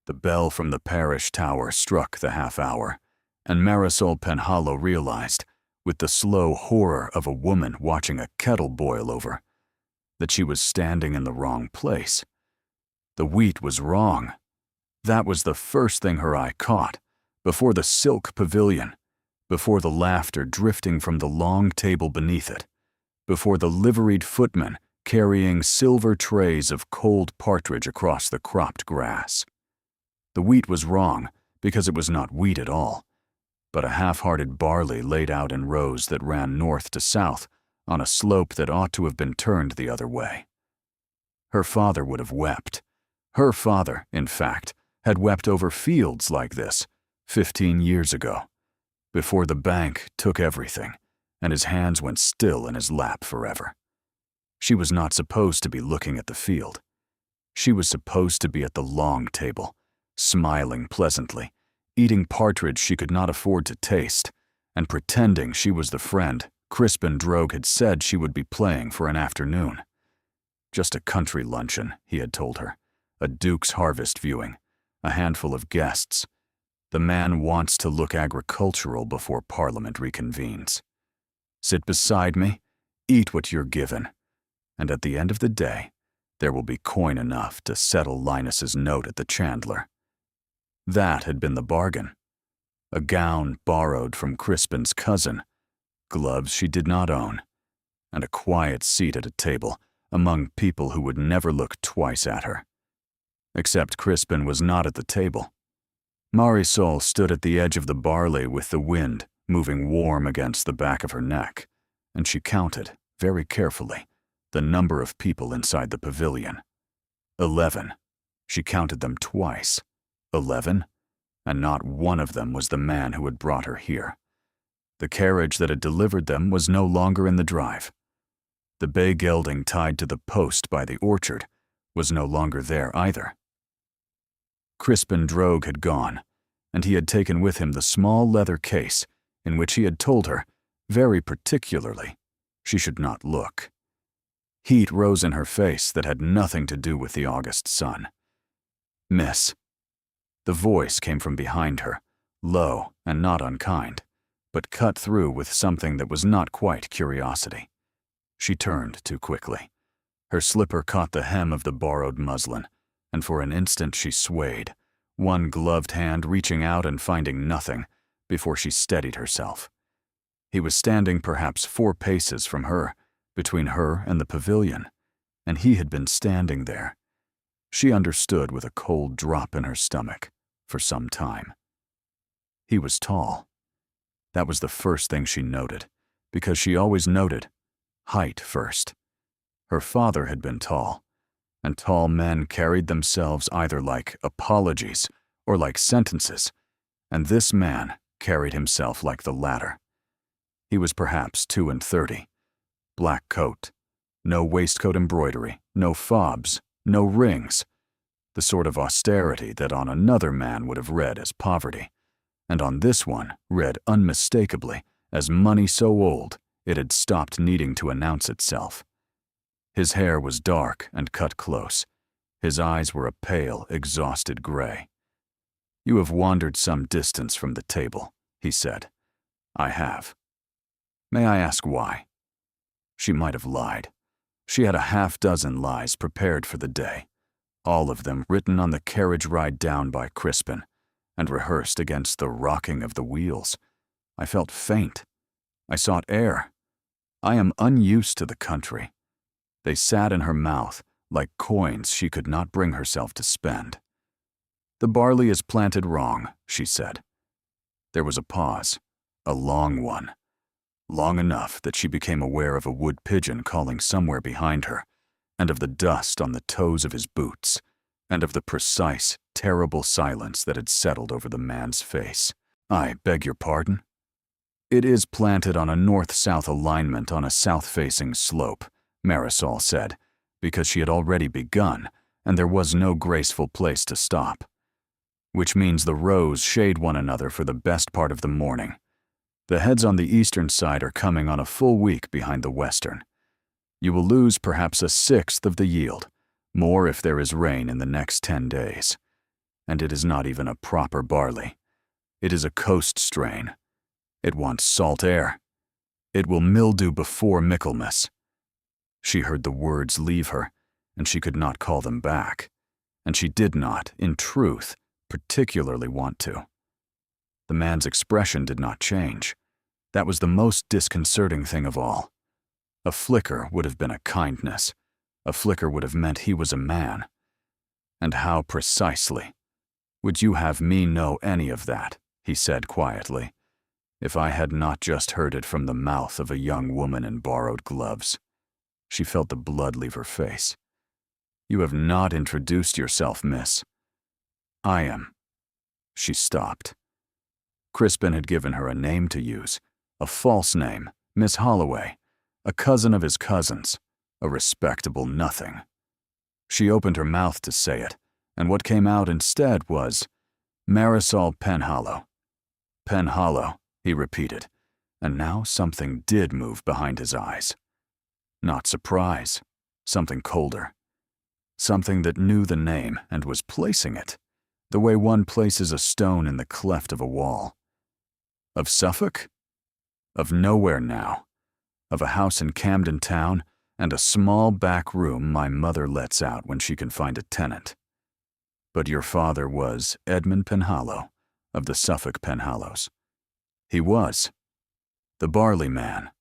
The bell from the parish tower struck the half-hour, and Marisol Penhallow realized, with the slow horror of a woman watching a kettle boil over, that she was standing in the wrong place. The wheat was wrong. That was the first thing her eye caught, before the silk pavilion, before the laughter drifting from the long table beneath it, before the liveried footman carrying silver trays of cold partridge across the cropped grass. The wheat was wrong because it was not wheat at all, but a half-hearted barley laid out in rows that ran north to south on a slope that ought to have been turned the other way. Her father would have wept. Her father, in fact, had wept over fields like this 15 years ago, before the bank took everything and his hands went still in his lap forever. She was not supposed to be looking at the field. She was supposed to be at the long table, smiling pleasantly, eating partridge she could not afford to taste, and pretending she was the friend Crispin Droge had said she would be playing for an afternoon. Just a country luncheon, he had told her, a Duke's harvest viewing, a handful of guests. The man wants to look agricultural before Parliament reconvenes. Sit beside me, eat what you're given, and at the end of the day, there will be coin enough to settle Linus's note at the chandler. That had been the bargain. A gown borrowed from Crispin's cousin, gloves she did not own, and a quiet seat at a table among people who would never look twice at her. Except Crispin was not at the table. Marisol stood at the edge of the barley with the wind moving warm against the back of her neck, and she counted, very carefully, the number of people inside the pavilion. 11. She counted them twice. 11, and not one of them was the man who had brought her here. The carriage that had delivered them was no longer in the drive. The bay gelding tied to the post by the orchard was no longer there either. Crispin Droge had gone, and he had taken with him the small leather case in which he had told her, very particularly, she should not look. Heat rose in her face that had nothing to do with the August sun. "Miss." The voice came from behind her, low and not unkind, but cut through with something that was not quite curiosity. She turned too quickly. Her slipper caught the hem of the borrowed muslin, and for an instant she swayed, one gloved hand reaching out and finding nothing, before she steadied herself. He was standing perhaps 4 paces from her, between her and the pavilion, and he had been standing there. She understood with a cold drop in her stomach, for some time. He was tall. That was the first thing she noted, because she always noted height first. Her father had been tall, and tall men carried themselves either like apologies or like sentences, and this man carried himself like the latter. He was perhaps 32, black coat, no waistcoat embroidery, no fobs, no rings, the sort of austerity that on another man would have read as poverty, and on this one read unmistakably as money so old it had stopped needing to announce itself. His hair was dark and cut close. His eyes were a pale, exhausted gray. "You have wandered some distance from the table," he said. "I have. May I ask why?" She might have lied. She had a half-dozen lies prepared for the day, all of them written on the carriage ride down by Crispin, and rehearsed against the rocking of the wheels. I felt faint. I sought air. I am unused to the country. They sat in her mouth like coins she could not bring herself to spend. "The barley is planted wrong," she said. There was a pause, a long one, long enough that she became aware of a wood pigeon calling somewhere behind her, and of the dust on the toes of his boots, and of the precise, terrible silence that had settled over the man's face. "I beg your pardon?" "It is planted on a north-south alignment on a south-facing slope," Marisol said, because she had already begun, and there was no graceful place to stop. "Which means the rows shade one another for the best part of the morning. The heads on the eastern side are coming on a full week behind the western. You will lose perhaps 1/6 of the yield, more if there is rain in the next 10 days. and it is not even a proper barley. It is a coast strain. It wants salt air. It will mildew before Michaelmas." She heard the words leave her, and she could not call them back, and she did not, in truth, particularly want to. The man's expression did not change. That was the most disconcerting thing of all. A flicker would have been a kindness. A flicker would have meant he was a man. "And how precisely? Would you have me know any of that?" he said quietly. "If I had not just heard it from the mouth of a young woman in borrowed gloves." She felt the blood leave her face. "You have not introduced yourself, miss." "I am." She stopped. Crispin had given her a name to use, a false name, Miss Holloway, a cousin of his cousin's, a respectable nothing. She opened her mouth to say it, and what came out instead was, "Marisol Penhallow." "Penhallow," he repeated, and now something did move behind his eyes. Not surprise, something colder. Something that knew the name and was placing it, the way one places a stone in the cleft of a wall. Of Suffolk? Of nowhere now. Of a house in Camden Town and a small back room my mother lets out when she can find a tenant. But your father was Edmund Penhallow, of the Suffolk Penhallows. He was. The barley man.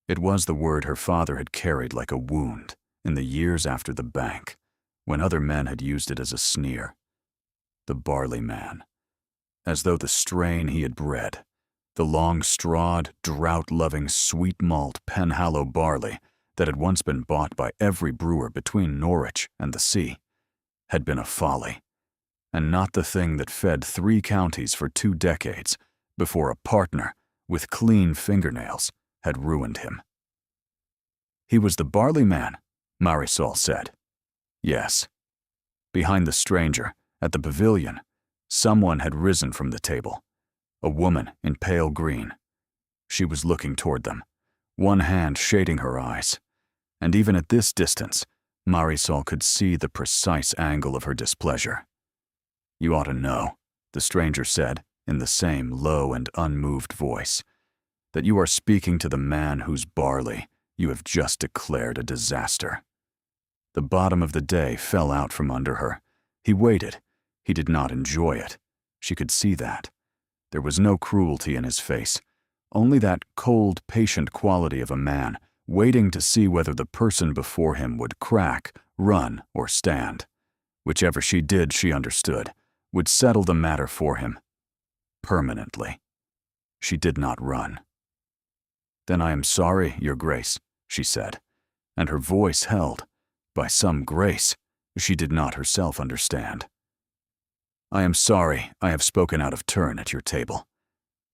It was the word her father had carried like a wound in the years after the bank, when other men had used it as a sneer. The barley man. As though the strain he had bred, the long-strawed, drought-loving, sweet malt Penhallow barley that had once been bought by every brewer between Norwich and the sea, had been a folly, and not the thing that fed 3 counties for 2 decades before a partner with clean fingernails had ruined him. "He was the barley man," Marisol said. "Yes." Behind the stranger, at the pavilion, someone had risen from the table. A woman in pale green. She was looking toward them, one hand shading her eyes, and even at this distance, Marisol could see the precise angle of her displeasure. "You ought to know," the stranger said, in the same low and unmoved voice, "that you are speaking to the man whose barley you have just declared a disaster." The bottom of the day fell out from under her. He waited. He did not enjoy it. She could see that. There was no cruelty in his face, only that cold, patient quality of a man waiting to see whether the person before him would crack, run, or stand. Whichever she did, she understood, would settle the matter for him. Permanently. She did not run. "Then I am sorry, Your Grace," she said, and her voice held, by some grace she did not herself understand. "I am sorry I have spoken out of turn at your table.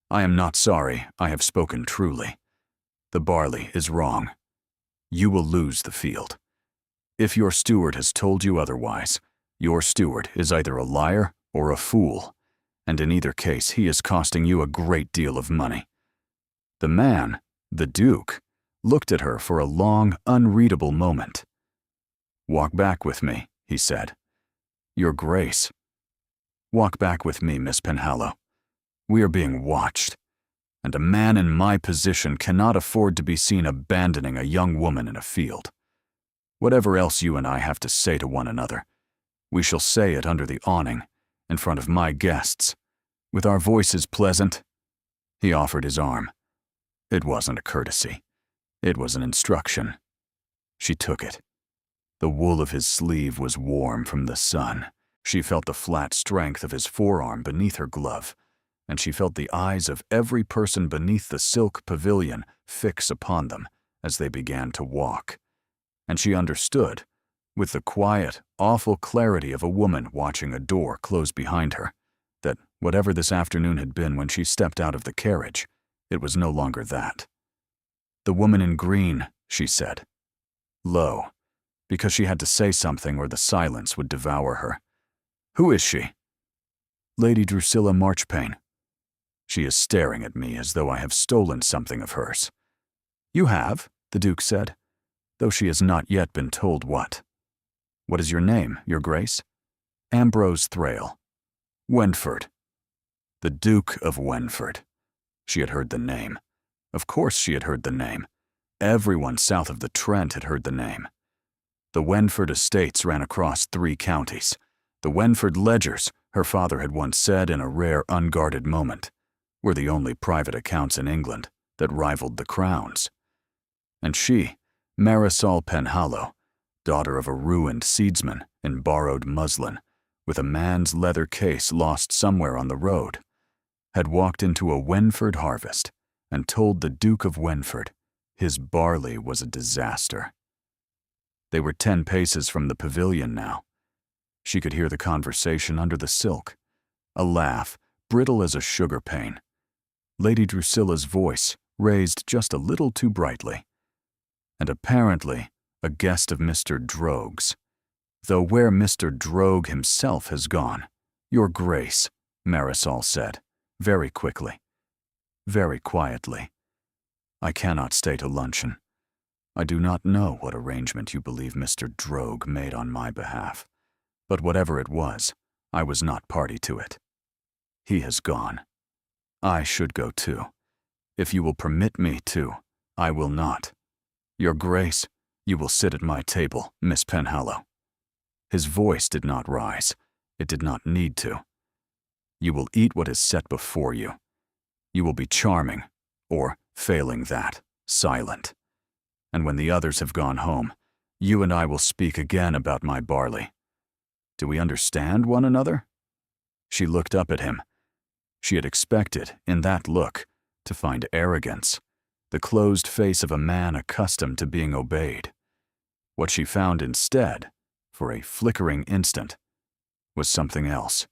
I am not sorry I have spoken truly. The barley is wrong. You will lose the field. If your steward has told you otherwise, your steward is either a liar or a fool, and in either case he is costing you a great deal of money." The man, the Duke, looked at her for a long, unreadable moment. "Walk back with me," he said. "Your Grace." "Walk back with me, Miss Penhallow. We are being watched, and a man in my position cannot afford to be seen abandoning a young woman in a field. Whatever else you and I have to say to one another, we shall say it under the awning, in front of my guests, with our voices pleasant." He offered his arm. It wasn't a courtesy. It was an instruction. She took it. The wool of his sleeve was warm from the sun. She felt the flat strength of his forearm beneath her glove, and she felt the eyes of every person beneath the silk pavilion fix upon them as they began to walk. And she understood, with the quiet, awful clarity of a woman watching a door close behind her, that whatever this afternoon had been when she stepped out of the carriage, it was no longer that. "The woman in green," she said. Low, because she had to say something or the silence would devour her. "Who is she?" "Lady Drusilla Marchpane." "She is staring at me as though I have stolen something of hers." "You have," the Duke said, "though she has not yet been told what." "What is your name, Your Grace?" Ambrose Thrale. Wenford. The Duke of Wenford. She had heard the name. Of course she had heard the name. Everyone south of the Trent had heard the name. The Wenford estates ran across 3 counties. The Wenford ledgers, her father had once said in a rare unguarded moment, were the only private accounts in England that rivaled the Crown's. And she, Marisol Penhallow, daughter of a ruined seedsman in borrowed muslin, with a man's leather case lost somewhere on the road, had walked into a Wenford harvest and told the Duke of Wenford his barley was a disaster. They were 10 paces from the pavilion now. She could hear the conversation under the silk, a laugh brittle as a sugar pane. Lady Drusilla's voice raised just a little too brightly. And apparently a guest of Mr. Droge's. Though where Mr. Droge himself has gone, Your Grace, Marisol said, very quickly, very quietly. I cannot stay to luncheon. I do not know what arrangement you believe Mr. Droge made on my behalf, but whatever it was, I was not party to it. He has gone. I should go too. If you will permit me to, I will not. Your Grace, you will sit at my table, Miss Penhallow. His voice did not rise. It did not need to. You will eat what is set before you. You will be charming, or, failing that, silent. And when the others have gone home, you and I will speak again about my barley. Do we understand one another? She looked up at him. She had expected, in that look, to find arrogance, the closed face of a man accustomed to being obeyed. What she found instead, for a flickering instant, was something else.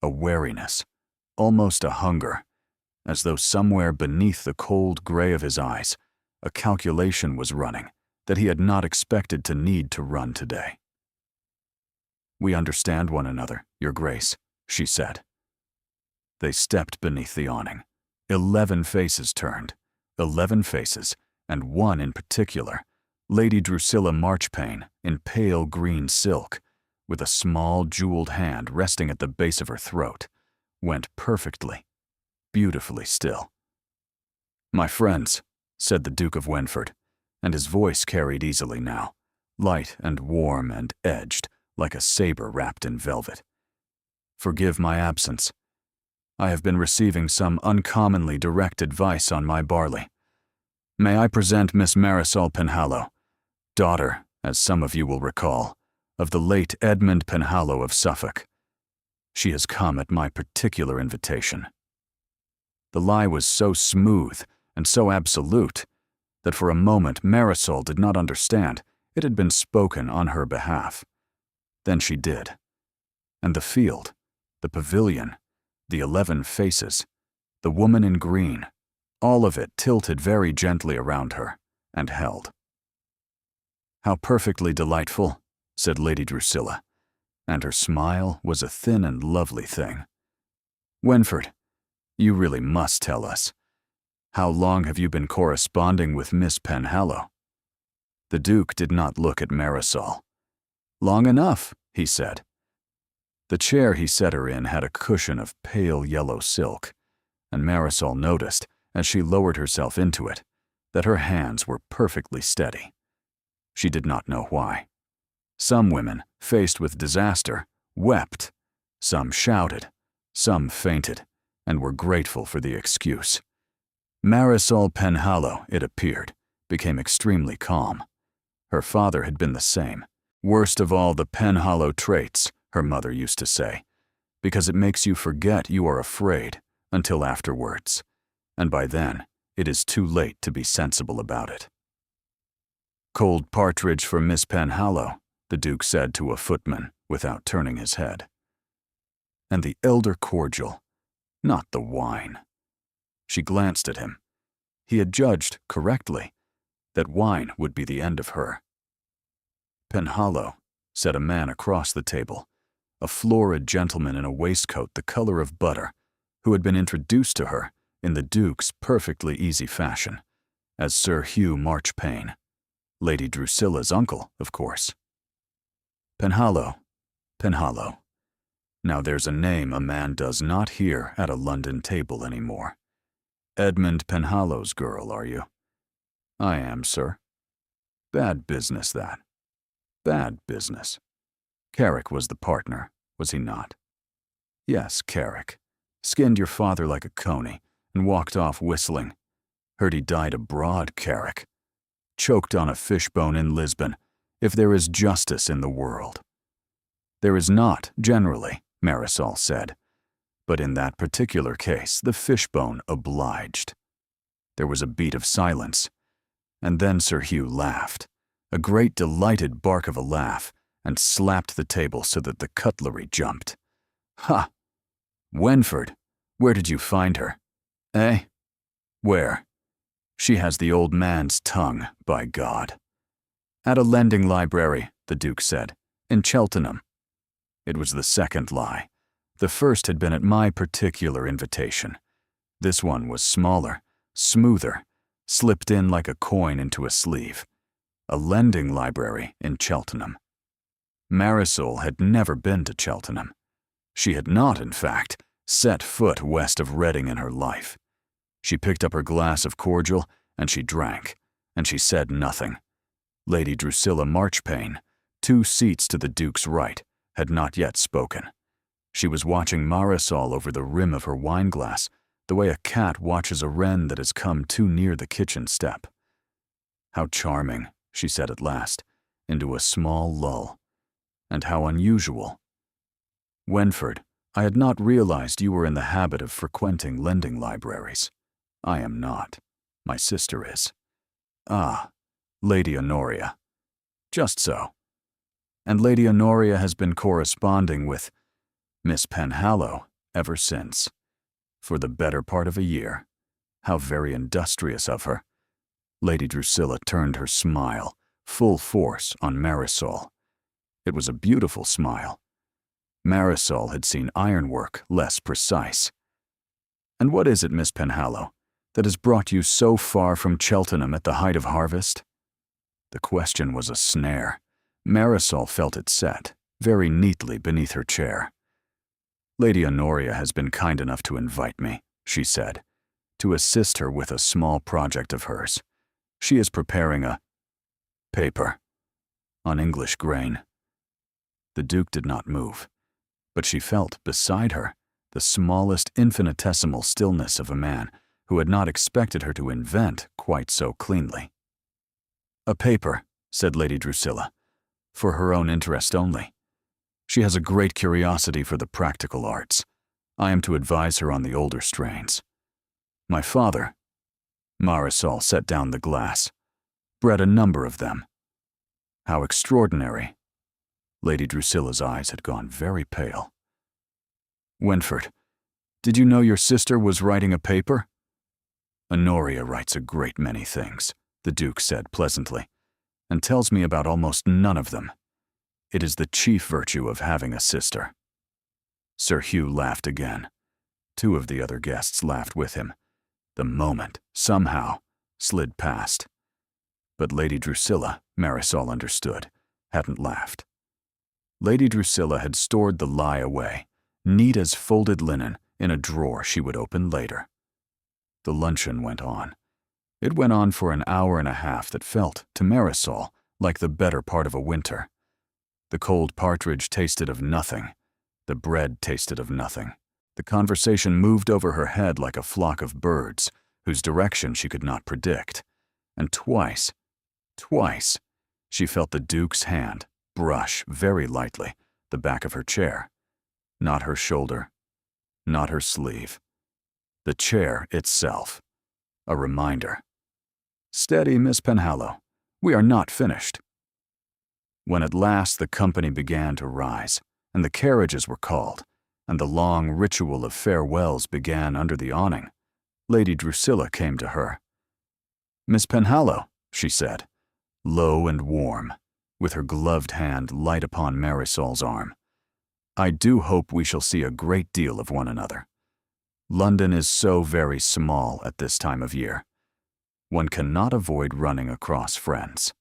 A wariness, almost a hunger, as though somewhere beneath the cold gray of his eyes, a calculation was running that he had not expected to need to run today. We understand one another, Your Grace, she said. They stepped beneath the awning. 11 faces turned, 11 faces, and one in particular, Lady Drusilla Marchpane in pale green silk, with a small jeweled hand resting at the base of her throat, went perfectly, beautifully still. My friends, said the Duke of Wenford, and his voice carried easily now, light and warm and edged, like a saber wrapped in velvet. Forgive my absence. I have been receiving some uncommonly direct advice on my barley. May I present Miss Marisol Penhallow, daughter, as some of you will recall, of the late Edmund Penhallow of Suffolk. She has come at my particular invitation. The lie was so smooth and so absolute that for a moment Marisol did not understand it had been spoken on her behalf. Then she did. And the field, the pavilion, the 11 faces, the woman in green, all of it tilted very gently around her and held. How perfectly delightful, said Lady Drusilla, and her smile was a thin and lovely thing. Wenford, you really must tell us. How long have you been corresponding with Miss Penhallow? The Duke did not look at Marisol. Long enough, he said. The chair he set her in had a cushion of pale yellow silk, and Marisol noticed, as she lowered herself into it, that her hands were perfectly steady. She did not know why. Some women, faced with disaster, wept. Some shouted. Some fainted, and were grateful for the excuse. Marisol Penhallow, it appeared, became extremely calm. Her father had been the same. Worst of all the Penhallow traits, her mother used to say, because it makes you forget you are afraid until afterwards, and by then it is too late to be sensible about it. Cold partridge for Miss Penhallow, the Duke said to a footman without turning his head. And the elder cordial, not the wine. She glanced at him. He had judged, correctly, that wine would be the end of her. Penhallow, said a man across the table, a florid gentleman in a waistcoat the color of butter, who had been introduced to her, in the Duke's perfectly easy fashion, as Sir Hugh Marchpane, Lady Drusilla's uncle, of course. Penhallow, Now there's a name a man does not hear at a London table anymore. Edmund Penhallow's girl, are you? I am, sir. Bad business, that. Bad business. Carrick was the partner, was he not? Yes, Carrick. Skinned your father like a coney and walked off whistling. Heard he died abroad, Carrick. Choked on a fishbone in Lisbon, if there is justice in the world. There is not, generally, Marisol said, but in that particular case the fishbone obliged. There was a beat of silence, and then Sir Hugh laughed, a great delighted bark of a laugh, and slapped the table so that the cutlery jumped. Ha! Wenford, where did you find her? Eh? Where? She has the old man's tongue, by God. At a lending library, the Duke said, in Cheltenham. It was the second lie. The first had been at my particular invitation. This one was smaller, smoother, slipped in like a coin into a sleeve. A lending library in Cheltenham. Marisol had never been to Cheltenham. She had not, in fact, set foot west of Reading in her life. She picked up her glass of cordial, and she drank, and she said nothing. Lady Drusilla Marchpane, 2 seats to the Duke's right, had not yet spoken. She was watching Marisol over the rim of her wineglass, the way a cat watches a wren that has come too near the kitchen step. How charming, she said at last, into a small lull. And how unusual. Wenford, I had not realized you were in the habit of frequenting lending libraries. I am not. My sister is. Ah, Lady Honoria. Just so. And Lady Honoria has been corresponding with Miss Penhallow ever since. For the better part of a year. How very industrious of her. Lady Drusilla turned her smile, full force, on Marisol. It was a beautiful smile. Marisol had seen ironwork less precise. And what is it, Miss Penhallow, that has brought you so far from Cheltenham at the height of harvest? The question was a snare. Marisol felt it set, very neatly beneath her chair. Lady Honoria has been kind enough to invite me, she said, to assist her with a small project of hers. She is preparing a paper on English grain. The Duke did not move, but she felt beside her the smallest infinitesimal stillness of a man who had not expected her to invent quite so cleanly. A paper, said Lady Drusilla, for her own interest only. She has a great curiosity for the practical arts. I am to advise her on the older strains. My father, Marisol set down the glass, bred a number of them. How extraordinary. Lady Drusilla's eyes had gone very pale. Wenford, did you know your sister was writing a paper? Honoria writes a great many things, the Duke said pleasantly, and tells me about almost none of them. It is the chief virtue of having a sister. Sir Hugh laughed again. 2 of the other guests laughed with him. The moment, somehow, slid past. But Lady Drusilla, Marisol understood, hadn't laughed. Lady Drusilla had stored the lie away, neat as folded linen, in a drawer she would open later. The luncheon went on. It went on for an hour and a half that felt, to Marisol, like the better part of a winter. The cold partridge tasted of nothing. The bread tasted of nothing. The conversation moved over her head like a flock of birds, whose direction she could not predict. And twice, she felt the Duke's hand brush very lightly the back of her chair. Not her shoulder, not her sleeve. The chair itself. A reminder. Steady, Miss Penhallow. We are not finished. When at last the company began to rise, and the carriages were called, and the long ritual of farewells began under the awning, Lady Drusilla came to her. Miss Penhallow, she said, low and warm, with her gloved hand light upon Marisol's arm. I do hope we shall see a great deal of one another. London is so very small at this time of year. One cannot avoid running across friends.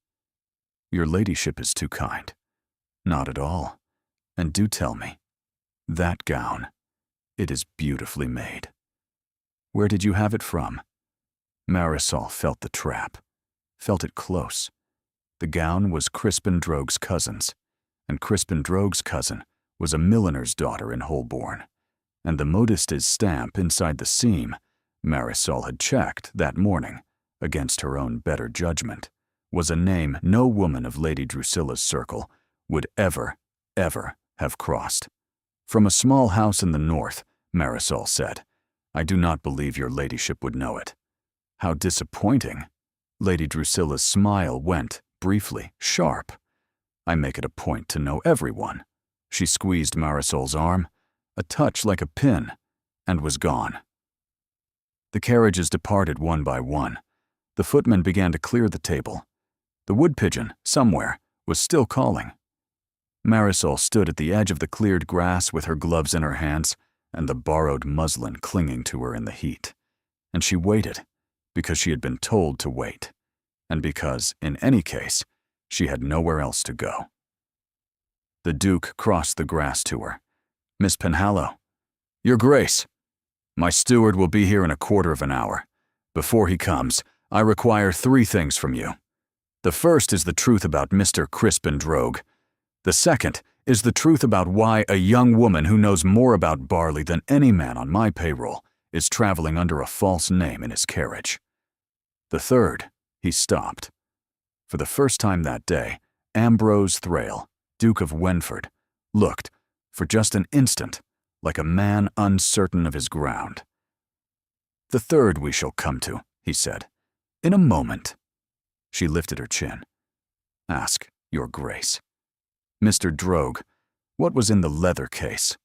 Your ladyship is too kind. Not at all. And do tell me, That gown. It is beautifully made. Where did you have it from? Marisol felt the trap, felt it close. The gown was Crispin Droge's cousin's, and Crispin Droge's cousin was a milliner's daughter in Holborn, and the modiste's stamp inside the seam, Marisol had checked that morning, against her own better judgment, was a name no woman of Lady Drusilla's circle would ever have crossed. From a small house in the north, Marisol said, I do not believe your ladyship would know it. How disappointing. Lady Drusilla's smile went, briefly, sharp. I make it a point to know everyone. She squeezed Marisol's arm, a touch like a pin, and was gone. The carriages departed one by one. The footmen began to clear the table. The wood pigeon, somewhere, was still calling. Marisol stood at the edge of the cleared grass with her gloves in her hands and the borrowed muslin clinging to her in the heat. And she waited, because she had been told to wait, and because, in any case, she had nowhere else to go. The Duke crossed the grass to her. Miss Penhallow, Your Grace, my steward will be here in a quarter of an hour. Before he comes, I require 3 things from you. The first is the truth about Mr. Crispin Droge. The second is the truth about why a young woman who knows more about barley than any man on my payroll is traveling under a false name in his carriage. The third, he stopped. For the first time that day, Ambrose Thrale, Duke of Wenford, looked, for just an instant, like a man uncertain of his ground. The third we shall come to, he said, in a moment. She lifted her chin. Ask, Your Grace. Mr. Droge, what was in the leather case?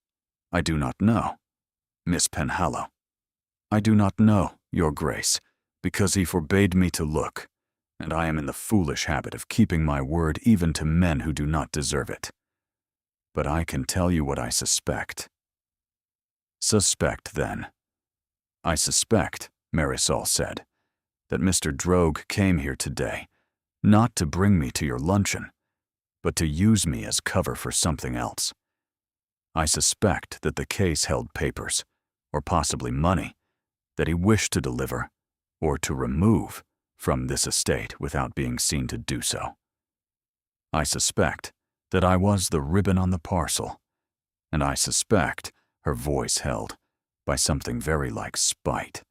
I do not know. Miss Penhallow, I do not know, Your Grace, because he forbade me to look, and I am in the foolish habit of keeping my word even to men who do not deserve it. But I can tell you what I suspect. Suspect, then. I suspect, Marisol said, that Mr. Droge came here today, not to bring me to your luncheon, but to use me as cover for something else. I suspect that the case held papers, or possibly money, that he wished to deliver, or to remove, from this estate without being seen to do so. I suspect that I was the ribbon on the parcel, and I suspect, her voice held, by something very like spite,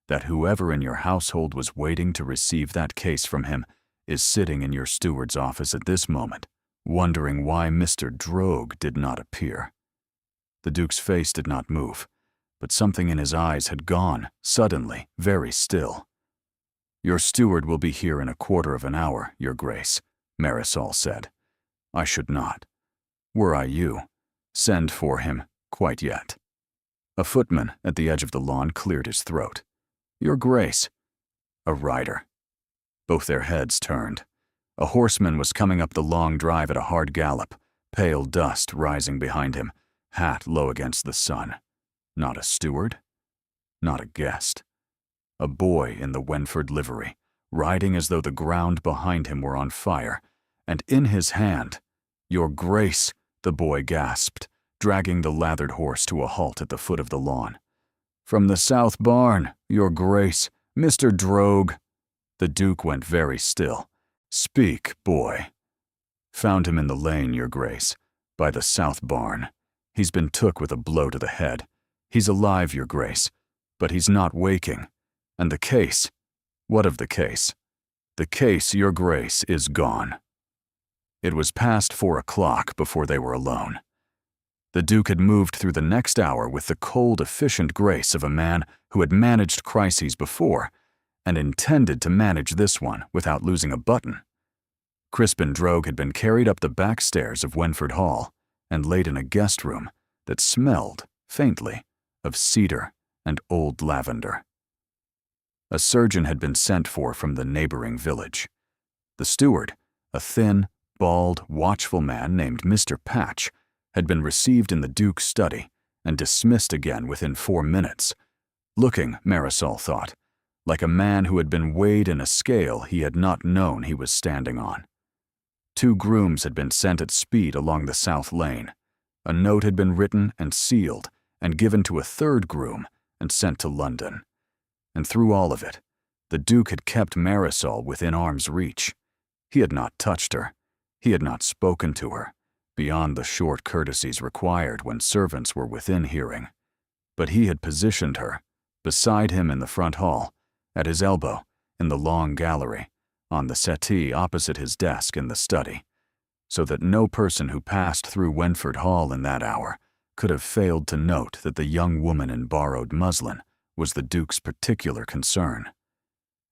that whoever in your household was waiting to receive that case from him is sitting in your steward's office at this moment, wondering why Mr. Droge did not appear. The Duke's face did not move, but something in his eyes had gone, suddenly, very still. Your steward will be here in a quarter of an hour, Your Grace, Marisol said. I should not, were I you, send for him quite yet. A footman at the edge of the lawn cleared his throat. Your Grace. A rider. Both their heads turned. A horseman was coming up the long drive at a hard gallop, pale dust rising behind him, hat low against the sun. Not a steward, not a guest. A boy in the Wenford livery, riding as though the ground behind him were on fire, and in his hand, Your Grace, the boy gasped, dragging the lathered horse to a halt at the foot of the lawn. From the south barn, Your Grace, Mr. Droge. The Duke went very still. Speak, boy. Found him in the lane, Your Grace, by the south barn. He's been took with a blow to the head. He's alive, Your Grace, but he's not waking. And the case, what of the case? The case, Your Grace, is gone. It was past 4 o'clock before they were alone. The Duke had moved through the next hour with the cold, efficient grace of a man who had managed crises before, and intended to manage this one without losing a button. Crispin Droge had been carried up the back stairs of Wenford Hall and laid in a guest room that smelled, faintly, of cedar and old lavender. A surgeon had been sent for from the neighboring village. The steward, a thin, bald, watchful man named Mr. Patch, had been received in the Duke's study and dismissed again within 4 minutes, looking, Marisol thought, like a man who had been weighed in a scale he had not known he was standing on. 2 grooms had been sent at speed along the south lane. A note had been written and sealed and given to a third groom and sent to London. And through all of it, the Duke had kept Marisol within arm's reach. He had not touched her. He had not spoken to her, beyond the short courtesies required when servants were within hearing. But he had positioned her, beside him in the front hall, at his elbow, in the long gallery, on the settee opposite his desk in the study, so that no person who passed through Wenford Hall in that hour could have failed to note that the young woman in borrowed muslin was the Duke's particular concern.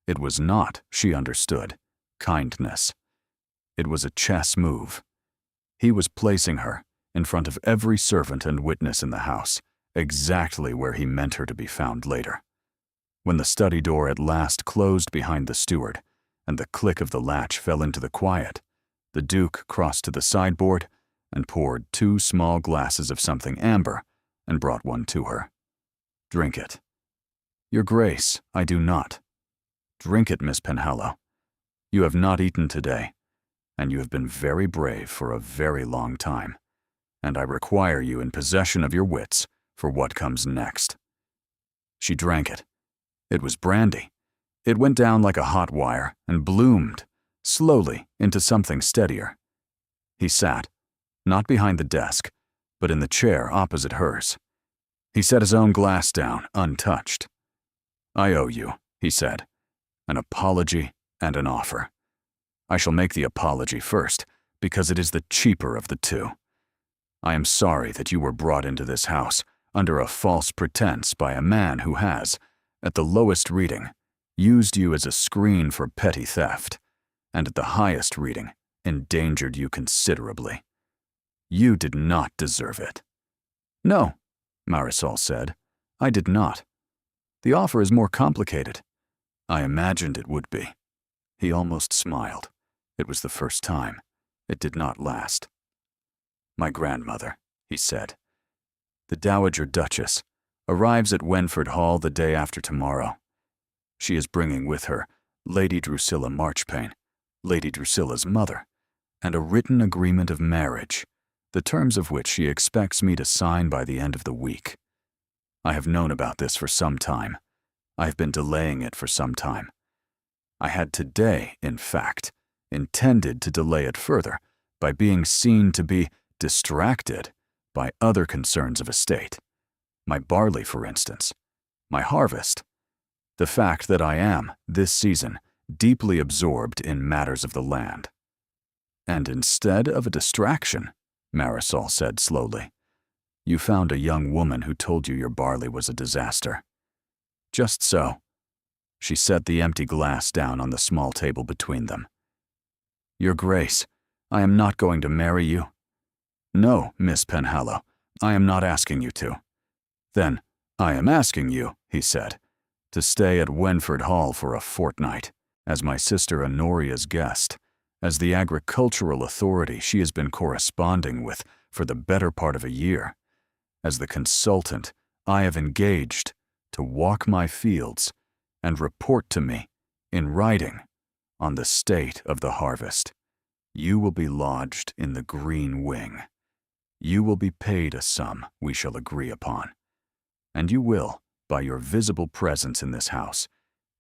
It was not, she understood, kindness. It was a chess move. He was placing her, in front of every servant and witness in the house, exactly where he meant her to be found later. When the study door at last closed behind the steward, and the click of the latch fell into the quiet, the Duke crossed to the sideboard and poured 2 small glasses of something amber and brought one to her. "Drink it." "Your Grace, I do not." "Drink it, Miss Penhallow. You have not eaten today, and you have been very brave for a very long time, and I require you in possession of your wits for what comes next." She drank it. It was brandy. It went down like a hot wire and bloomed, slowly, into something steadier. He sat, not behind the desk, but in the chair opposite hers. He set his own glass down, untouched. "I owe you," he said, "an apology and an offer. I shall make the apology first, because it is the cheaper of the two. I am sorry that you were brought into this house under a false pretense by a man who has, at the lowest reading, used you as a screen for petty theft, and at the highest reading, endangered you considerably. You did not deserve it." "No," Marisol said, "I did not. The offer is more complicated." "I imagined it would be." He almost smiled. It was the first time. It did not last. "My grandmother," he said, "the Dowager Duchess, arrives at Wenford Hall the day after tomorrow. She is bringing with her Lady Drusilla Marchpane, Lady Drusilla's mother, and a written agreement of marriage, the terms of which she expects me to sign by the end of the week. I have known about this for some time. I have been delaying it for some time. I had today, in fact, intended to delay it further by being seen to be distracted by other concerns of estate. My barley, for instance, my harvest. The fact that I am, this season, deeply absorbed in matters of the land." "And instead of a distraction," Marisol said slowly, "you found a young woman who told you your barley was a disaster." "Just so." She set the empty glass down on the small table between them. "Your Grace, I am not going to marry you." "No, Miss Penhallow, I am not asking you to." "Then, I am asking you," he said, "to stay at Wenford Hall for a fortnight, as my sister Honoria's guest, as the agricultural authority she has been corresponding with for the better part of a year, as the consultant I have engaged to walk my fields and report to me, in writing, on the state of the harvest. You will be lodged in the Green Wing. You will be paid a sum we shall agree upon. And you will, by your visible presence in this house,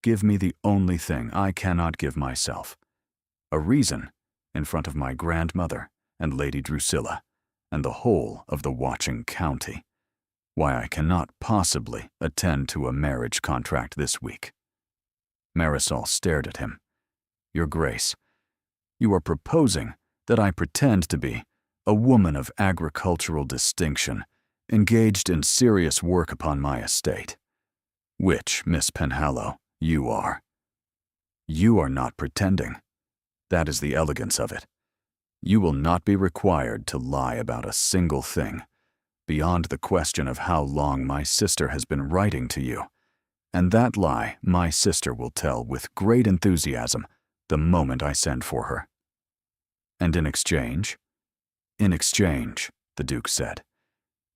give me the only thing I cannot give myself, a reason, in front of my grandmother and Lady Drusilla, and the whole of the watching county, why I cannot possibly attend to a marriage contract this week." Marisol stared at him. "Your Grace, you are proposing that I pretend to be a woman of agricultural distinction, engaged in serious work upon my estate, which, Miss Penhallow, you are. You are not pretending. That is the elegance of it. You will not be required to lie about a single thing, beyond the question of how long my sister has been writing to you, and that lie my sister will tell with great enthusiasm the moment I send for her." "And in exchange?" "In exchange," the Duke said,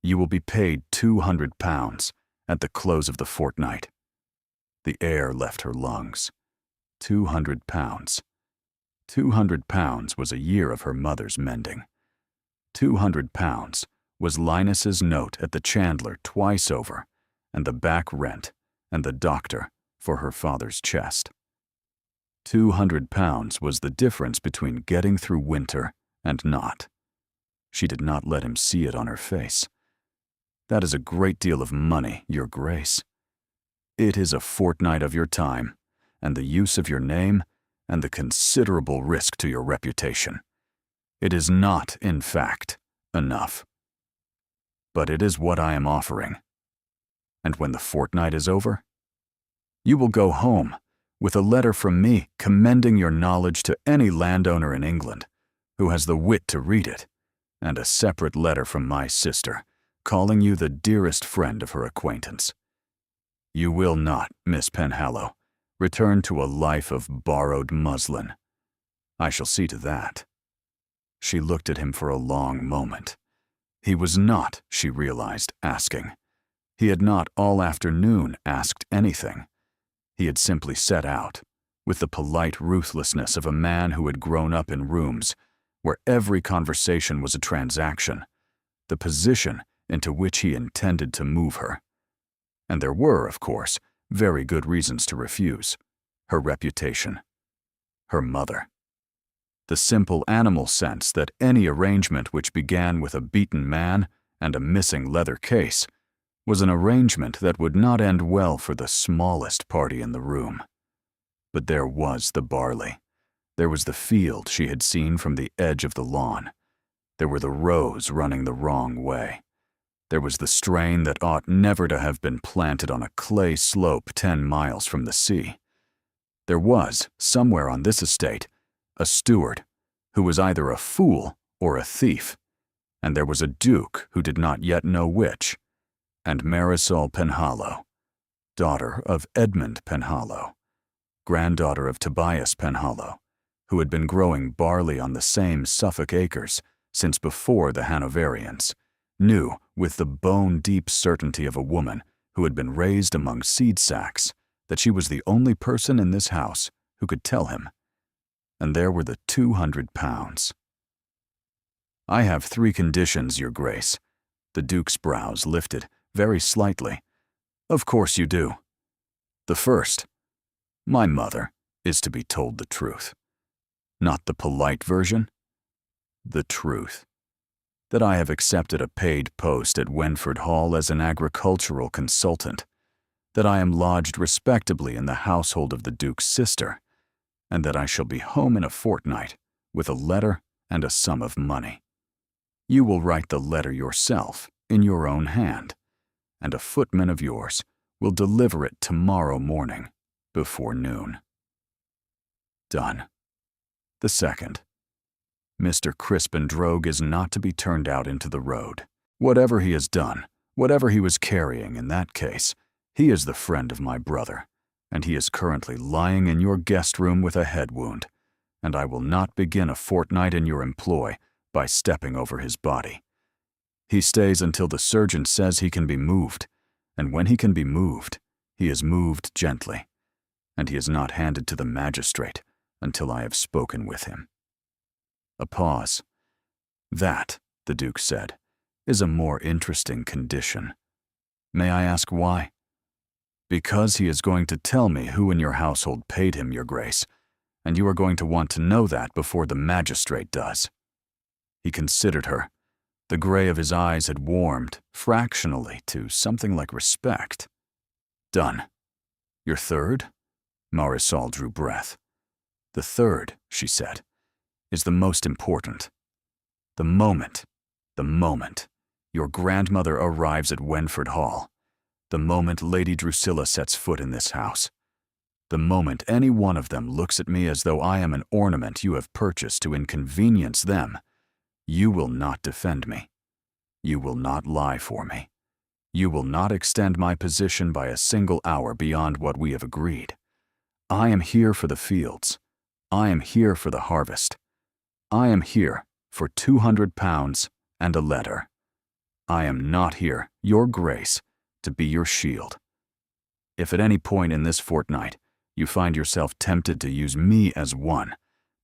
"you will be paid £200 at the close of the fortnight." The air left her lungs. £200. £200 was a year of her mother's mending. £200 was Linus's note at the chandler twice over, and the back rent, and the doctor for her father's chest. £200 was the difference between getting through winter and not. She did not let him see it on her face. That is a great deal of money, Your Grace. It is a fortnight of your time, and the use of your name, and the considerable risk to your reputation. It is not, in fact, enough. But it is what I am offering. And when the fortnight is over, you will go home with a letter from me commending your knowledge to any landowner in England who has the wit to read it, and a separate letter from my sister calling you the dearest friend of her acquaintance. You will not, Miss Penhallow, return to a life of borrowed muslin. I shall see to that. She looked at him for a long moment. He was not, she realized, asking. He had not all afternoon asked anything. He had simply set out, with the polite ruthlessness of a man who had grown up in rooms where every conversation was a transaction, the position into which he intended to move her. And there were, of course, very good reasons to refuse. Her reputation. Her mother. The simple animal sense that any arrangement which began with a beaten man and a missing leather case was an arrangement that would not end well for the smallest party in the room. But there was the barley. There was the field she had seen from the edge of the lawn. There were the rows running the wrong way. There was the strain that ought never to have been planted on a clay slope 10 miles from the sea. There was, somewhere on this estate, a steward who was either a fool or a thief, and there was a duke who did not yet know which, and Marisol Penhallow, daughter of Edmund Penhallow, granddaughter of Tobias Penhallow, who had been growing barley on the same Suffolk acres since before the Hanoverians, knew with the bone-deep certainty of a woman who had been raised among seed sacks that she was the only person in this house who could tell him. And there were the £200. I have 3 conditions, Your Grace. The Duke's brows lifted, very slightly. Of course you do. The first, my mother, is to be told the truth. Not the polite version, the truth. That I have accepted a paid post at Wenford Hall as an agricultural consultant, that I am lodged respectably in the household of the Duke's sister, and that I shall be home in a fortnight with a letter and a sum of money. You will write the letter yourself, in your own hand, and a footman of yours will deliver it tomorrow morning, before noon. Done. The second. Mr. Crispin Droge is not to be turned out into the road. Whatever he has done, whatever he was carrying in that case, he is the friend of my brother, and he is currently lying in your guest room with a head wound, and I will not begin a fortnight in your employ by stepping over his body. He stays until the surgeon says he can be moved, and when he can be moved, he is moved gently, and he is not handed to the magistrate until I have spoken with him. A pause. That, the Duke said, is a more interesting condition. May I ask why? Because he is going to tell me who in your household paid him, Your Grace, and you are going to want to know that before the magistrate does. He considered her. The gray of his eyes had warmed, fractionally, to something like respect. Done. Your third? Marisol drew breath. The third, she said, is the most important. The moment your grandmother arrives at Wenford Hall, the moment Lady Drusilla sets foot in this house, the moment any one of them looks at me as though I am an ornament you have purchased to inconvenience them, you will not defend me. You will not lie for me. You will not extend my position by a single hour beyond what we have agreed. I am here for the fields. I am here for the harvest. I am here for £200 and a letter. I am not here, Your Grace, to be your shield. If at any point in this fortnight you find yourself tempted to use me as one,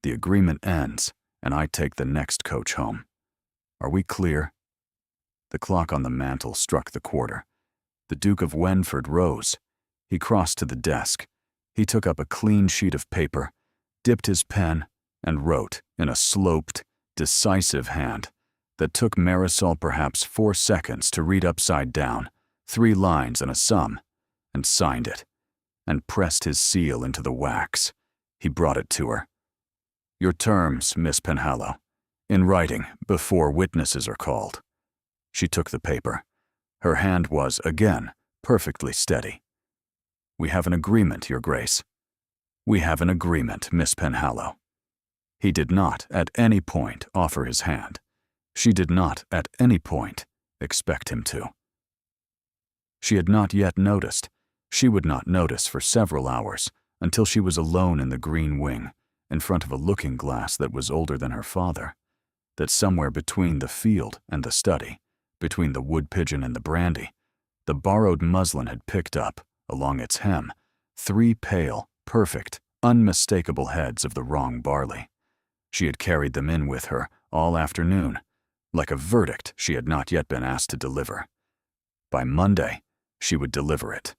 the agreement ends and I take the next coach home. Are we clear? The clock on the mantel struck the quarter. The Duke of Wenford rose. He crossed to the desk. He took up a clean sheet of paper, dipped his pen, and wrote in a sloped, decisive hand that took Marisol perhaps 4 seconds to read upside down, 3 lines and a sum, and signed it, and pressed his seal into the wax. He brought it to her. "Your terms, Miss Penhallow, in writing before witnesses are called." She took the paper. Her hand was, again, perfectly steady. "We have an agreement, Your Grace." "We have an agreement, Miss Penhallow." He did not at any point offer his hand. She did not at any point expect him to. She had not yet noticed. She would not notice for several hours, until she was alone in the green wing, in front of a looking-glass that was older than her father, that somewhere between the field and the study, between the wood pigeon and the brandy, the borrowed muslin had picked up, along its hem, 3 pale, perfect, unmistakable heads of the wrong barley. She had carried them in with her all afternoon, like a verdict she had not yet been asked to deliver. By Monday, she would deliver it.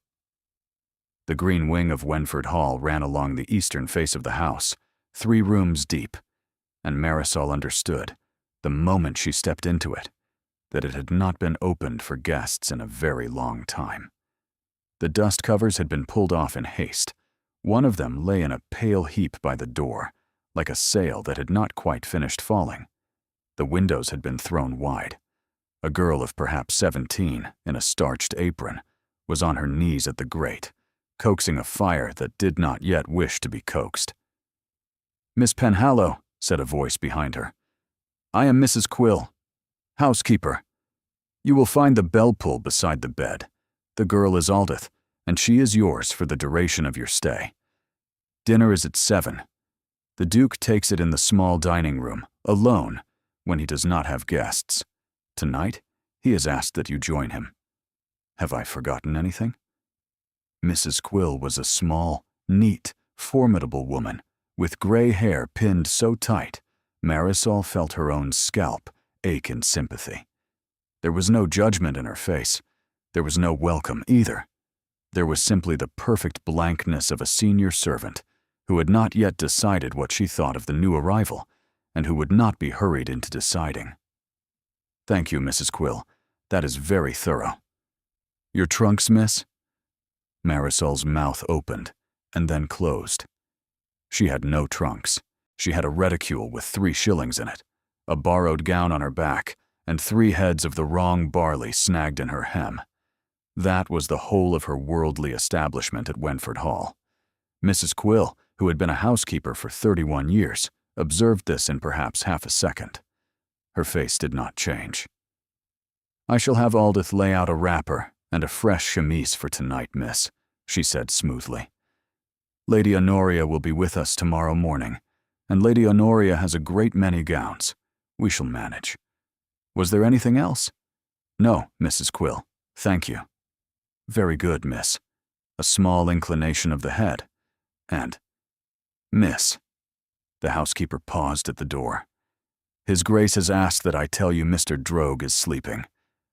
The green wing of Wenford Hall ran along the eastern face of the house, 3 rooms deep, and Marisol understood, the moment she stepped into it, that it had not been opened for guests in a very long time. The dust covers had been pulled off in haste. One of them lay in a pale heap by the door, like a sail that had not quite finished falling. The windows had been thrown wide. A girl of perhaps 17, in a starched apron, was on her knees at the grate, coaxing a fire that did not yet wish to be coaxed. "Miss Penhallow," said a voice behind her. "I am Mrs. Quill, housekeeper. You will find the bell pull beside the bed. The girl is Aldith, and she is yours for the duration of your stay. Dinner is at 7. The Duke takes it in the small dining room, alone, when he does not have guests. Tonight, he has asked that you join him. Have I forgotten anything?" Mrs. Quill was a small, neat, formidable woman, with gray hair pinned so tight, Marisol felt her own scalp ache in sympathy. There was no judgment in her face. There was no welcome either. There was simply the perfect blankness of a senior servant who had not yet decided what she thought of the new arrival, and who would not be hurried into deciding. "Thank you, Mrs. Quill. That is very thorough. Your trunks, miss?" Marisol's mouth opened, and then closed. She had no trunks. She had a reticule with 3 shillings in it, a borrowed gown on her back, and 3 heads of the wrong barley snagged in her hem. That was the whole of her worldly establishment at Wenford Hall. Mrs. Quill, who had been a housekeeper for 31 years, observed this in perhaps half a second. Her face did not change. "I shall have Aldith lay out a wrapper and a fresh chemise for tonight, miss," she said smoothly. "Lady Honoria will be with us tomorrow morning, and Lady Honoria has a great many gowns. We shall manage. Was there anything else?" "No, Mrs. Quill, thank you." "Very good, miss." A small inclination of the head. And, "Miss." The housekeeper paused at the door. "His Grace has asked that I tell you Mr. Droge is sleeping.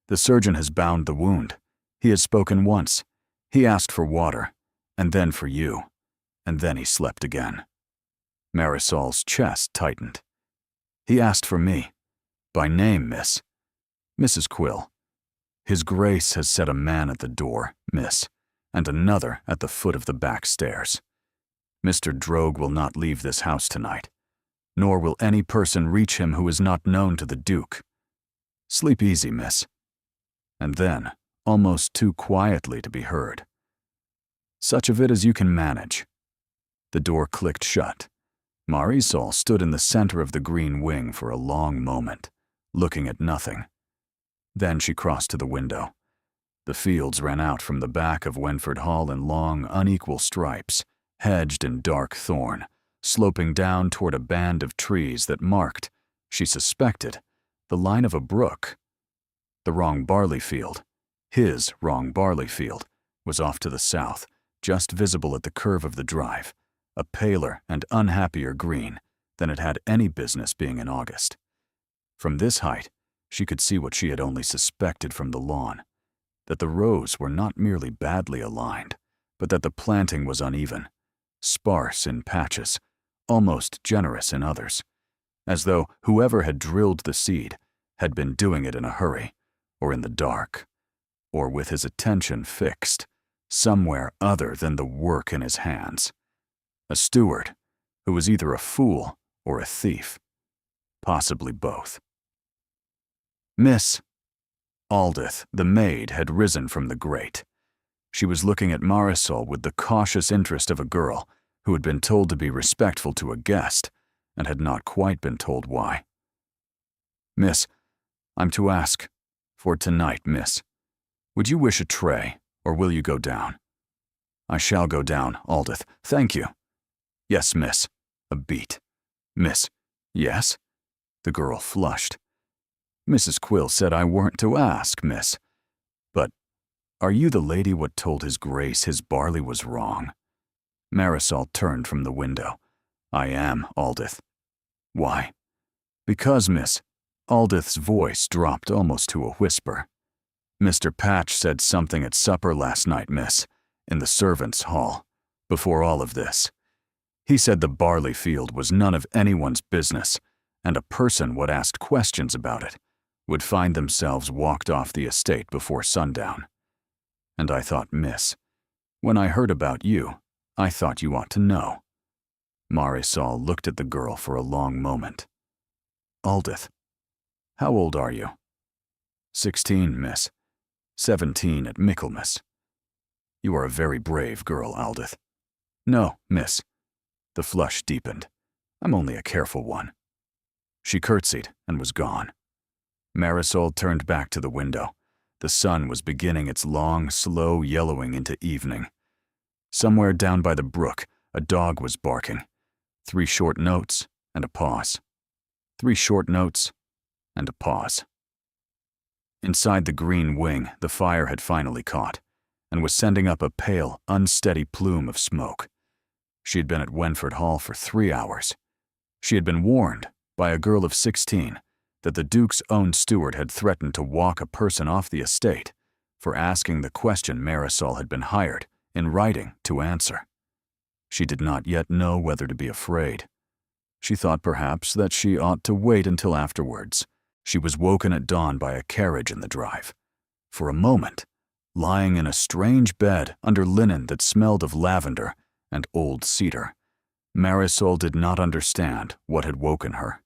The surgeon has bound the wound. He has spoken once. He asked for water, and then for you, and then he slept again." Marisol's chest tightened. "He asked for me. By name, miss. Mrs. Quill. His Grace has set a man at the door, miss, and another at the foot of the back stairs. Mr. Droge will not leave this house tonight, nor will any person reach him who is not known to the Duke. Sleep easy, miss." And then, almost too quietly to be heard, "Such of it as you can manage." The door clicked shut. Marisol stood in the center of the green wing for a long moment, looking at nothing. Then she crossed to the window. The fields ran out from the back of Wenford Hall in long, unequal stripes, hedged in dark thorn, sloping down toward a band of trees that marked, she suspected, the line of a brook. The wrong barley field, his wrong barley field, was off to the south, just visible at the curve of the drive, a paler and unhappier green than it had any business being in August. From this height, She could see what she had only suspected from the lawn, that the rows were not merely badly aligned, but that the planting was uneven, sparse in patches, almost generous in others, as though whoever had drilled the seed had been doing it in a hurry, or in the dark, or with his attention fixed somewhere other than the work in his hands. A steward who was either a fool or a thief, possibly both. Miss Aldith, the maid, had risen from the grate. She was looking at Marisol with the cautious interest of a girl who had been told to be respectful to a guest and had not quite been told why. Miss, I'm to ask, for tonight, miss, would you wish a tray, or will you go down? I shall go down, Aldith, thank you. Yes, miss. A beat. Miss, yes? The girl flushed. Mrs. Quill said I weren't to ask, miss. But are you the lady what told his grace his barley was wrong? Marisol turned from the window. I am, Aldith. Why? Because, miss. Aldith's voice dropped almost to a whisper. Mr. Patch said something at supper last night, miss, in the servants' hall, before all of this. He said the barley field was none of anyone's business, and a person what asked questions about it would find themselves walked off the estate before sundown. And I thought, miss, when I heard about you, I thought you ought to know. Marisol looked at the girl for a long moment. Aldith, how old are you? 16, miss. 17 at Michaelmas. You are a very brave girl, Aldith. No, miss. The flush deepened. I'm only a careful one. She curtsied and was gone. Marisol turned back to the window. The sun was beginning its long, slow yellowing into evening. Somewhere down by the brook, a dog was barking. 3 short notes and a pause. 3 short notes and a pause. Inside the green wing, the fire had finally caught and was sending up a pale, unsteady plume of smoke. She had been at Wenford Hall for 3 hours. She had been warned by a girl of 16 that the Duke's own steward had threatened to walk a person off the estate for asking the question Marisol had been hired, in writing, to answer. She did not yet know whether to be afraid. She thought perhaps that she ought to wait until afterwards. She was woken at dawn by a carriage in the drive. For a moment, lying in a strange bed under linen that smelled of lavender and old cedar, Marisol did not understand what had woken her.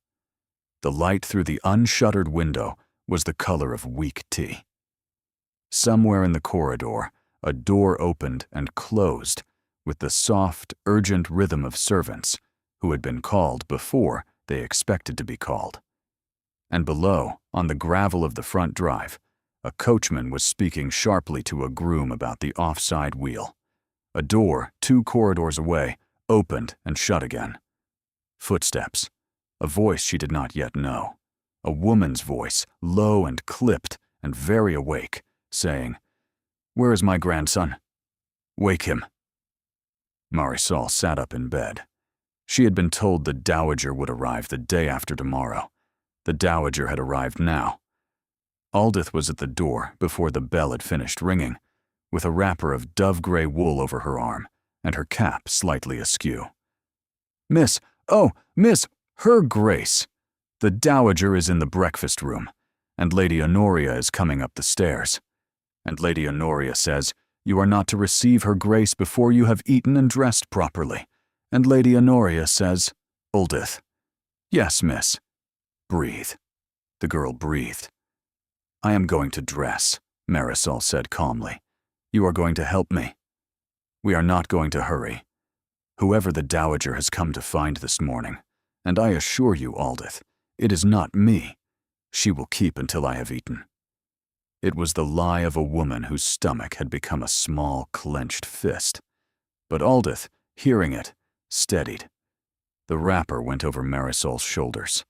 The light through the unshuttered window was the color of weak tea. Somewhere in the corridor, a door opened and closed with the soft, urgent rhythm of servants who had been called before they expected to be called. And below, on the gravel of the front drive, a coachman was speaking sharply to a groom about the offside wheel. A door 2 corridors away opened and shut again. Footsteps. A voice she did not yet know. A woman's voice, low and clipped and very awake, saying, "Where is my grandson? Wake him." Marisol sat up in bed. She had been told the Dowager would arrive the day after tomorrow. The Dowager had arrived now. Aldith was at the door before the bell had finished ringing, with a wrapper of dove-gray wool over her arm and her cap slightly askew. "Miss, oh, miss, her grace! The Dowager is in the breakfast room, and Lady Honoria is coming up the stairs. And Lady Honoria says you are not to receive her grace before you have eaten and dressed properly. And Lady Honoria says, Aldith." "Yes, miss." "Breathe." The girl breathed. "I am going to dress," Marisol said calmly. "You are going to help me. We are not going to hurry. Whoever the Dowager has come to find this morning, and I assure you, Aldith, it is not me, she will keep until I have eaten." It was the lie of a woman whose stomach had become a small, clenched fist. But Aldith, hearing it, steadied. The wrapper went over Marisol's shoulders.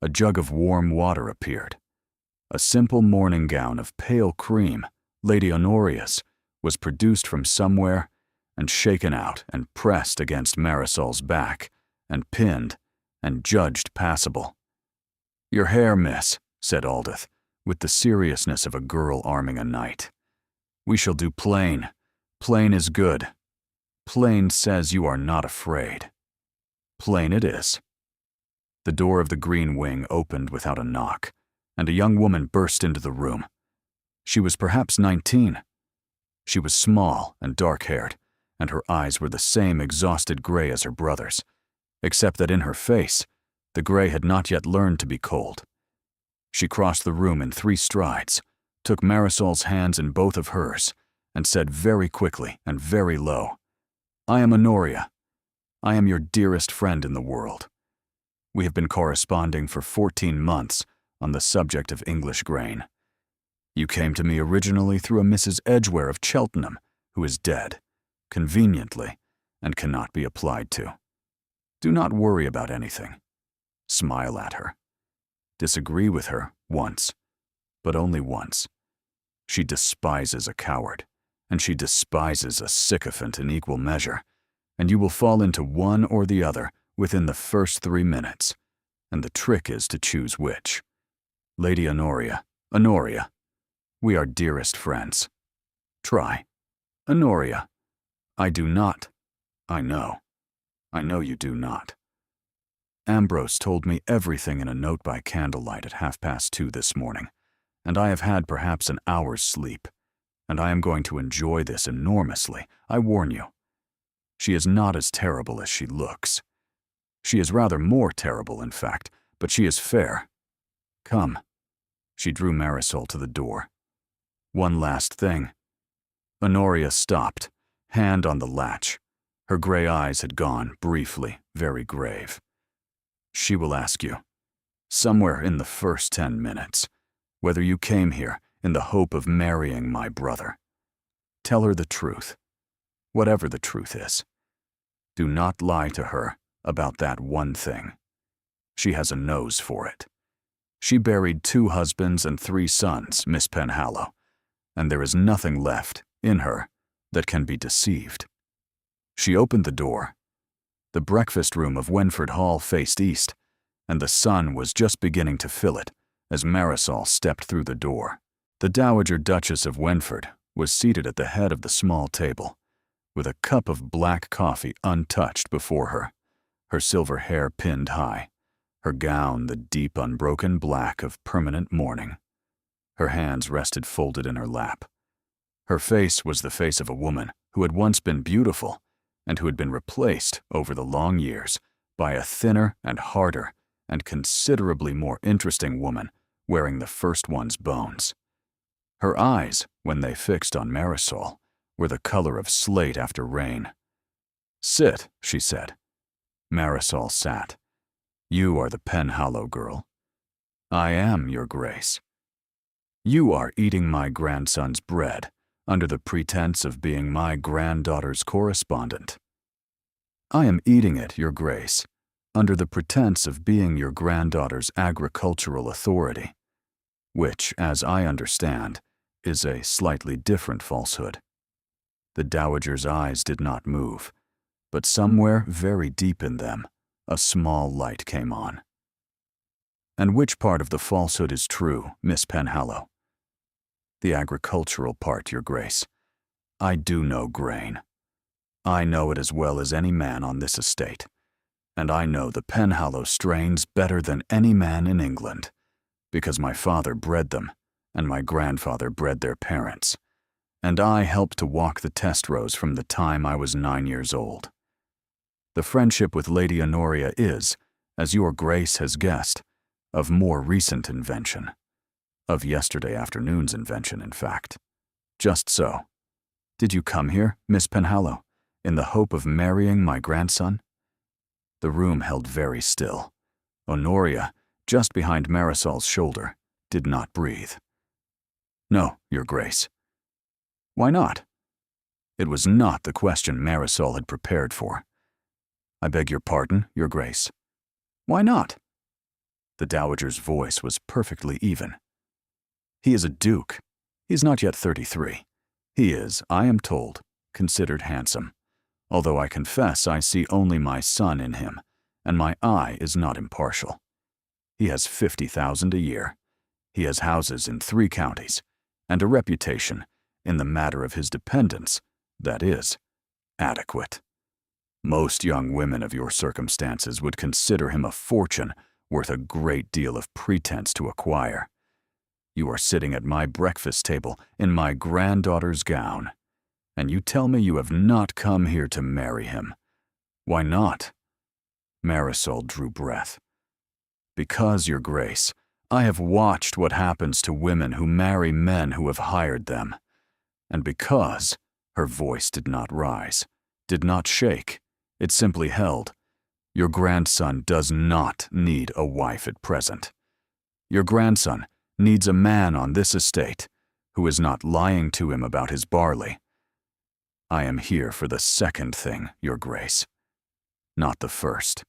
A jug of warm water appeared. A simple morning gown of pale cream, Lady Honoria's, was produced from somewhere and shaken out and pressed against Marisol's back and pinned and judged passable. "Your hair, miss," said Aldith, with the seriousness of a girl arming a knight. "We shall do plain. Plain is good. Plain says you are not afraid. Plain it is." The door of the green wing opened without a knock, and a young woman burst into the room. She was perhaps 19. She was small and dark-haired, and her eyes were the same exhausted gray as her brother's, except that in her face, the gray had not yet learned to be cold. She crossed the room in 3 strides, took Marisol's hands in both of hers, and said very quickly and very low, "I am Honoria. I am your dearest friend in the world. We have been corresponding for 14 months on the subject of English grain. You came to me originally through a Mrs. Edgware of Cheltenham, who is dead, conveniently, and cannot be applied to. Do not worry about anything. Smile at her. Disagree with her once, but only once. She despises a coward, and she despises a sycophant in equal measure, and you will fall into one or the other within the first 3 minutes, and the trick is to choose which. Lady Honoria, we are dearest friends. Try. Honoria, I do not. I know you do not. Ambrose told me everything in a note by candlelight at 2:30 this morning, and I have had perhaps an hour's sleep, and I am going to enjoy this enormously, I warn you. She is not as terrible as she looks. She is rather more terrible, in fact, but she is fair. Come." She drew Marisol to the door. "One last thing." Honoria stopped, hand on the latch. Her gray eyes had gone, briefly, very grave. "She will ask you, somewhere in the first 10 minutes, whether you came here in the hope of marrying my brother. Tell her the truth, whatever the truth is. Do not lie to her about that one thing. She has a nose for it. She buried 2 husbands and 3 sons, Miss Penhallow, and there is nothing left, in her, that can be deceived." She opened the door. The breakfast room of Wenford Hall faced east, and the sun was just beginning to fill it as Marisol stepped through the door. The Dowager Duchess of Wenford was seated at the head of the small table, with a cup of black coffee untouched before her, her silver hair pinned high, her gown the deep unbroken black of permanent mourning. Her hands rested folded in her lap. Her face was the face of a woman who had once been beautiful and who had been replaced over the long years by a thinner and harder and considerably more interesting woman wearing the first one's bones. Her eyes, when they fixed on Marisol, were the color of slate after rain. "Sit," she said. Marisol sat. "You are the Penhallow girl." "I am, your grace." "You are eating my grandson's bread under the pretense of being my granddaughter's correspondent." "I am eating it, your grace, under the pretense of being your granddaughter's agricultural authority, which, as I understand, is a slightly different falsehood." The dowager's eyes did not move, but somewhere very deep in them, a small light came on. "And which part of the falsehood is true, Miss Penhallow?" "The agricultural part, your grace. I do know grain. I know it as well as any man on this estate, and I know the Penhallow strains better than any man in England, because my father bred them, and my grandfather bred their parents, and I helped to walk the test rows from the time I was 9 years old. The friendship with Lady Honoria is, as your grace has guessed, of more recent invention. Of yesterday afternoon's invention, in fact. Just so. Did you come here, Miss Penhallow, in the hope of marrying my grandson?" The room held very still. Honoria, just behind Marisol's shoulder, did not breathe. "No, your grace." "Why not?" It was not the question Marisol had prepared for. "I beg your pardon, your grace." "Why not?" The dowager's voice was perfectly even. "He is a duke. He is not yet 33. He is, I am told, considered handsome, although I confess I see only my son in him, and my eye is not impartial. He has 50,000 a year. He has houses in 3 counties, and a reputation, in the matter of his dependents, that is adequate. Most young women of your circumstances would consider him a fortune worth a great deal of pretense to acquire. You are sitting at my breakfast table in my granddaughter's gown, and you tell me you have not come here to marry him. Why not?" Marisol drew breath. "Because, Your Grace, I have watched what happens to women who marry men who have hired them. And because," her voice did not rise, did not shake, it simply held, "your grandson does not need a wife at present. Your grandson needs a man on this estate who is not lying to him about his barley. I am here for the second thing, Your Grace, not the first."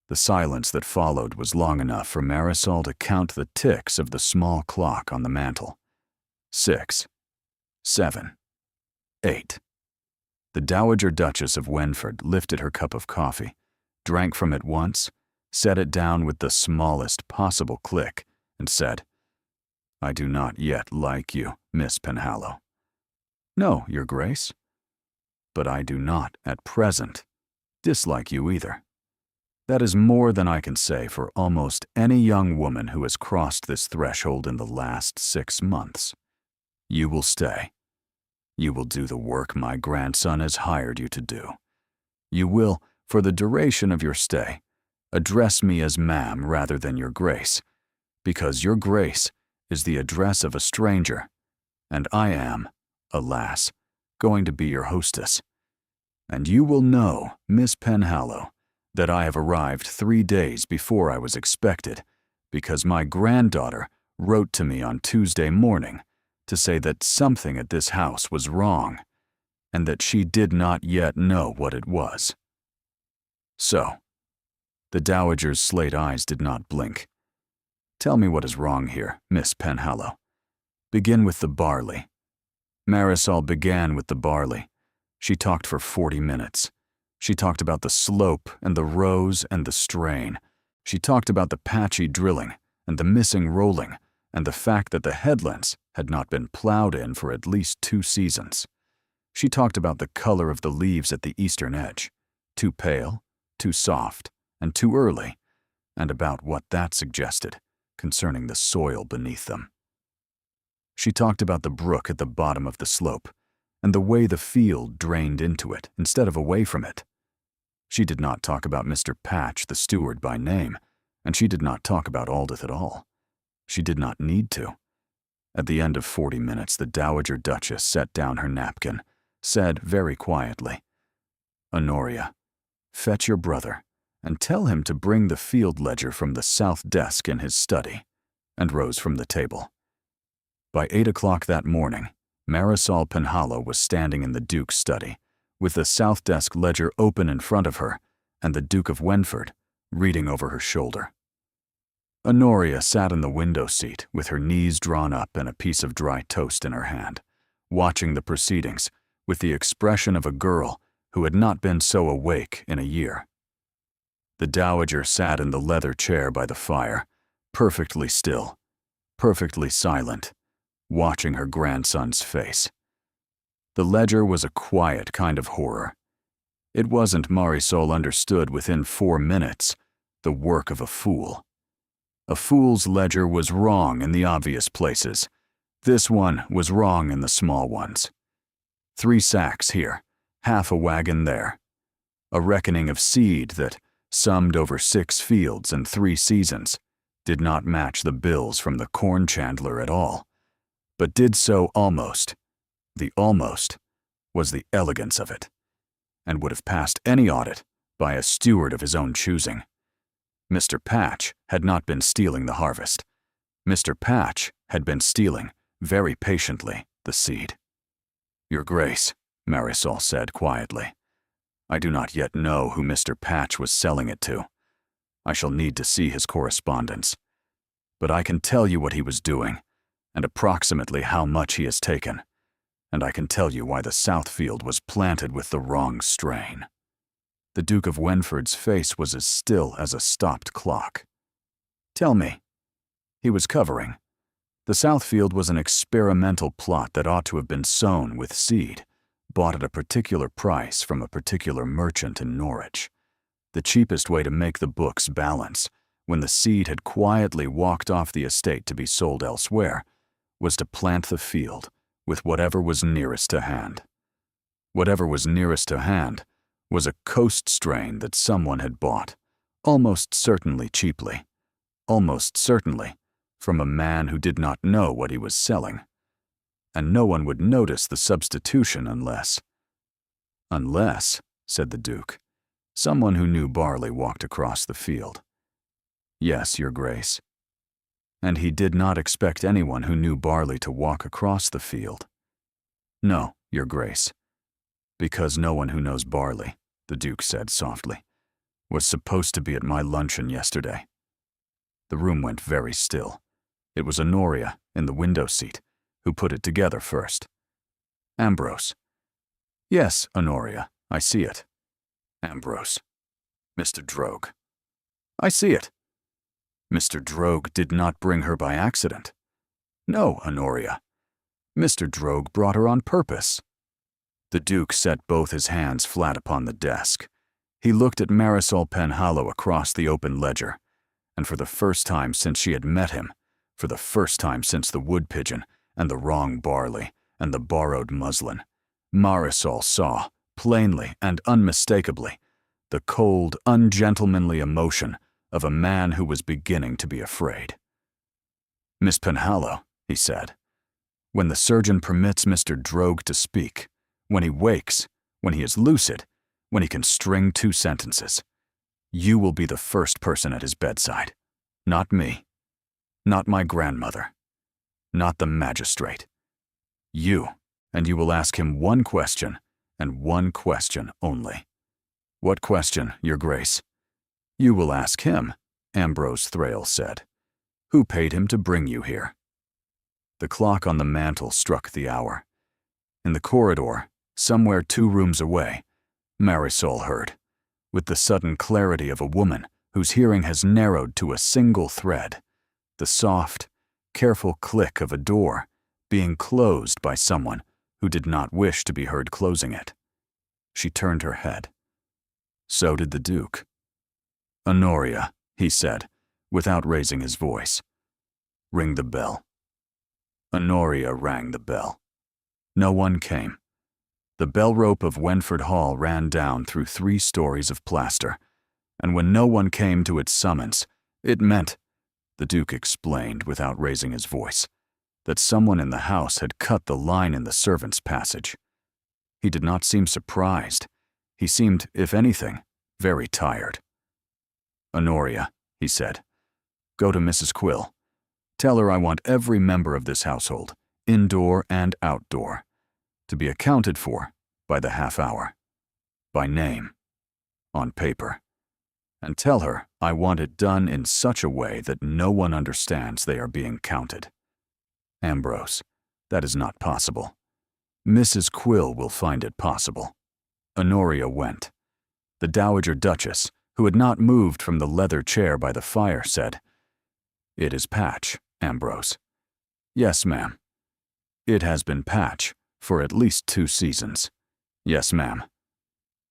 The silence that followed was long enough for Marisol to count the ticks of the small clock on the mantel. 6, 7, 8. The Dowager Duchess of Wenford lifted her cup of coffee, drank from it once, set it down with the smallest possible click, and said, "I do not yet like you, Miss Penhallow." "No, Your Grace." "But I do not, at present, dislike you either. That is more than I can say for almost any young woman who has crossed this threshold in the last 6 months. You will stay. You will do the work my grandson has hired you to do. You will, for the duration of your stay, address me as ma'am rather than Your Grace, because Your Grace is the address of a stranger, and I am, alas, going to be your hostess. And you will know, Miss Penhallow, that I have arrived 3 days before I was expected, because my granddaughter wrote to me on Tuesday morning to say that something at this house was wrong, and that she did not yet know what it was. So," the Dowager's slate eyes did not blink, "tell me what is wrong here, Miss Penhallow. Begin with the barley." Marisol began with the barley. She talked for 40 minutes. She talked about the slope and the rows and the strain. She talked about the patchy drilling and the missing rolling and the fact that the headlands had not been plowed in for at least 2 seasons. She talked about the color of the leaves at the eastern edge, too pale, too soft, and too early, and about what that suggested concerning the soil beneath them. She talked about the brook at the bottom of the slope and the way the field drained into it instead of away from it. She did not talk about Mr. Patch, the steward, by name, and she did not talk about Aldith at all. She did not need to. At the end of 40 minutes, the Dowager Duchess set down her napkin, said very quietly, "Honoria, fetch your brother, and tell him to bring the field ledger from the south desk in his study," and rose from the table. By 8 o'clock that morning, Marisol Penhallow was standing in the Duke's study, with the south desk ledger open in front of her, and the Duke of Wenford reading over her shoulder. Honoria sat in the window seat with her knees drawn up and a piece of dry toast in her hand, watching the proceedings with the expression of a girl who had not been so awake in a year. The Dowager sat in the leather chair by the fire, perfectly still, perfectly silent, watching her grandson's face. The ledger was a quiet kind of horror. It wasn't, Marisol understood within 4 minutes, the work of a fool. A fool's ledger was wrong in the obvious places. This one was wrong in the small ones. 3 sacks here, half a wagon there. A reckoning of seed that, summed over 6 fields and 3 seasons, did not match the bills from the corn chandler at all, but did so almost. The almost was the elegance of it, and would have passed any audit by a steward of his own choosing. Mr. Patch had not been stealing the harvest. Mr. Patch had been stealing, very patiently, the seed. "Your Grace," Marisol said quietly, "I do not yet know who Mr. Patch was selling it to. I shall need to see his correspondence. But I can tell you what he was doing, and approximately how much he has taken. And I can tell you why the south field was planted with the wrong strain." The Duke of Wenford's face was as still as a stopped clock. "Tell me." He was covering, The south field was an experimental plot that ought to have been sown with seed, bought at a particular price from a particular merchant in Norwich. The cheapest way to make the books balance, when the seed had quietly walked off the estate to be sold elsewhere, was to plant the field with whatever was nearest to hand. Whatever was nearest to hand was a coast strain that someone had bought, almost certainly cheaply, almost certainly from a man who did not know what he was selling. And no one would notice the substitution unless, said the Duke, someone who knew barley walked across the field. Yes, Your Grace. And he did not expect anyone who knew barley to walk across the field. No, Your Grace. Because no one who knows barley, the Duke said softly, was supposed to be at my luncheon yesterday. The room went very still. It was Honoria, in the window seat, who put it together first. Ambrose. Yes, Honoria, I see it. Ambrose. Mr. Droge. I see it. Mr. Droge did not bring her by accident. No, Honoria. Mr. Droge brought her on purpose. The Duke set both his hands flat upon the desk. He looked at Marisol Penhallow across the open ledger, and for the first time since she had met him, for the first time since the wood pigeon and the wrong barley and the borrowed muslin, Marisol saw, plainly and unmistakably, the cold, ungentlemanly emotion of a man who was beginning to be afraid. Miss Penhallow, he said, when the surgeon permits Mr. Droge to speak, when he wakes, when he is lucid, when he can string 2 sentences, you will be the first person at his bedside. Not me. Not my grandmother. Not the magistrate. You, and you will ask him one question, and one question only. What question, Your Grace? You will ask him, Ambrose Thrale said. Who paid him to bring you here? The clock on the mantel struck the hour. In the corridor, somewhere 2 rooms away, Marisol heard, with the sudden clarity of a woman whose hearing has narrowed to a single thread, the soft, careful click of a door being closed by someone who did not wish to be heard closing it. She turned her head. So did the Duke. Honoria, he said, without raising his voice. Ring the bell. Honoria rang the bell. No one came. The bell rope of Wenford Hall ran down through 3 stories of plaster, and when no one came to its summons, it meant, the Duke explained without raising his voice, that someone in the house had cut the line in the servants' passage. He did not seem surprised. He seemed, if anything, very tired. Honoria, he said, go to Mrs. Quill. Tell her I want every member of this household, indoor and outdoor, to be accounted for by the half hour, by name, on paper. And tell her I want it done in such a way that no one understands they are being counted. Ambrose, that is not possible. Mrs. Quill will find it possible. Honoria went. The Dowager Duchess, who had not moved from the leather chair by the fire, said, It is Patch, Ambrose. Yes, ma'am. It has been Patch for at least 2 seasons. Yes, ma'am.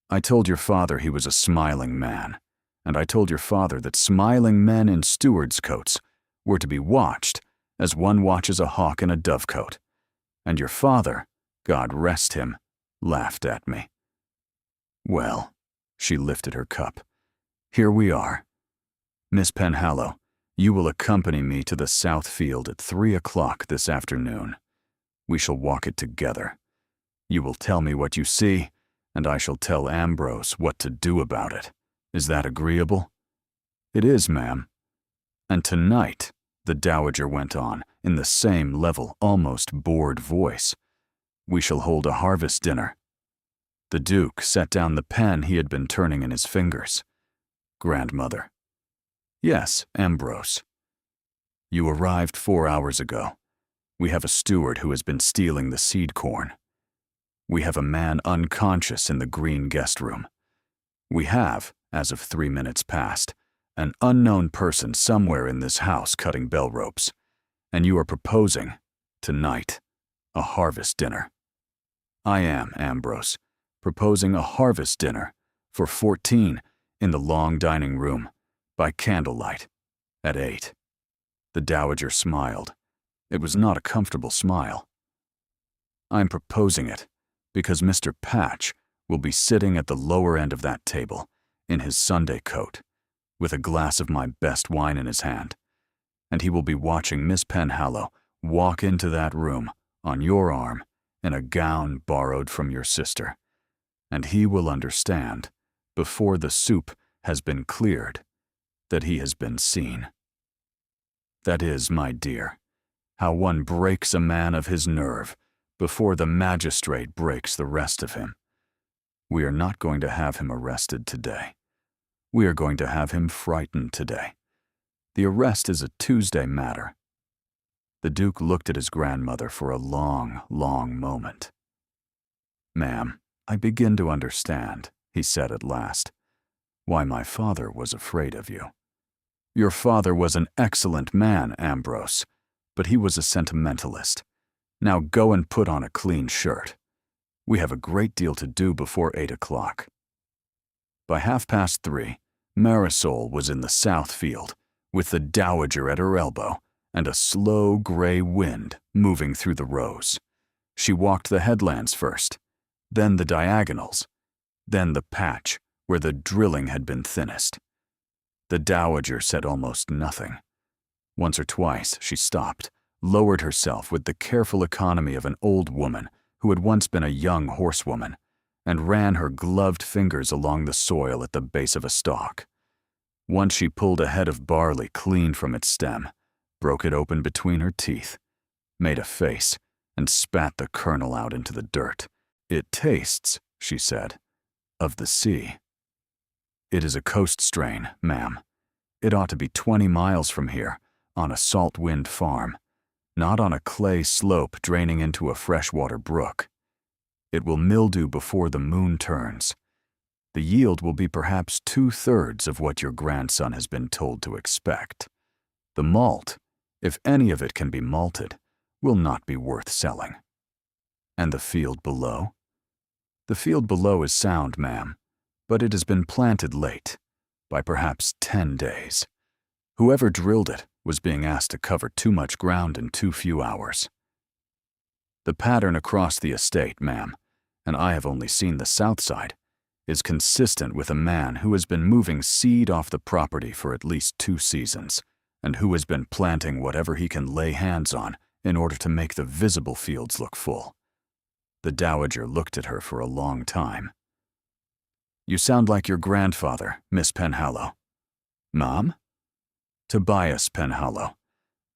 I told your father he was a smiling man, and I told your father that smiling men in steward's coats were to be watched as one watches a hawk in a dovecote, and your father, God rest him, laughed at me. Well, she lifted her cup. Here we are. Miss Penhallow, you will accompany me to the South Field at 3 o'clock this afternoon. We shall walk it together. You will tell me what you see, and I shall tell Ambrose what to do about it. Is that agreeable? It is, ma'am. And tonight, the Dowager went on, in the same level, almost bored voice, we shall hold a harvest dinner. The Duke set down the pen he had been turning in his fingers. Grandmother. Yes, Ambrose. You arrived 4 hours ago. We have a steward who has been stealing the seed corn. We have a man unconscious in the green guest room. We have, as of 3 minutes past, an unknown person somewhere in this house cutting bell ropes. and you are proposing, tonight, a harvest dinner. I am, Ambrose, proposing a harvest dinner for 14 in the long dining room, by candlelight, at 8. The dowager smiled. It was not a comfortable smile. I'm proposing it because Mr. Patch will be sitting at the lower end of that table, in his Sunday coat, with a glass of my best wine in his hand, and he will be watching Miss Penhallow walk into that room on your arm in a gown borrowed from your sister, and he will understand, before the soup has been cleared, that he has been seen. That is, my dear, how one breaks a man of his nerve before the magistrate breaks the rest of him. We are not going to have him arrested today. We are going to have him frightened today. The arrest is a Tuesday matter. The Duke looked at his grandmother for a long, long moment. Ma'am, I begin to understand, he said at last, why my father was afraid of you. Your father was an excellent man, Ambrose, but he was a sentimentalist. Now go and put on a clean shirt. We have a great deal to do before 8 o'clock. By 3:30, Marisol was in the south field, with the dowager at her elbow and a slow gray wind moving through the rows. She walked the headlands first, then the diagonals, then the patch where the drilling had been thinnest. The dowager said almost nothing. Once or twice she stopped, lowered herself with the careful economy of an old woman who had once been a young horsewoman, and ran her gloved fingers along the soil at the base of a stalk. Once she pulled a head of barley clean from its stem, broke it open between her teeth, made a face, and spat the kernel out into the dirt. It tastes, she said, of the sea. It is a coast strain, ma'am. It ought to be 20 miles from here, on a salt wind farm, not on a clay slope draining into a freshwater brook. It will mildew before the moon turns. The yield will be perhaps 2/3 of what your grandson has been told to expect. The malt, if any of it can be malted, will not be worth selling. And the field below? The field below is sound, ma'am, but it has been planted late, by perhaps 10 days. Whoever drilled it was being asked to cover too much ground in too few hours. The pattern across the estate, ma'am, and I have only seen the south side, is consistent with a man who has been moving seed off the property for at least 2 seasons, and who has been planting whatever he can lay hands on in order to make the visible fields look full. The dowager looked at her for a long time. You sound like your grandfather, Miss Penhallow. Mom? Tobias Penhallow.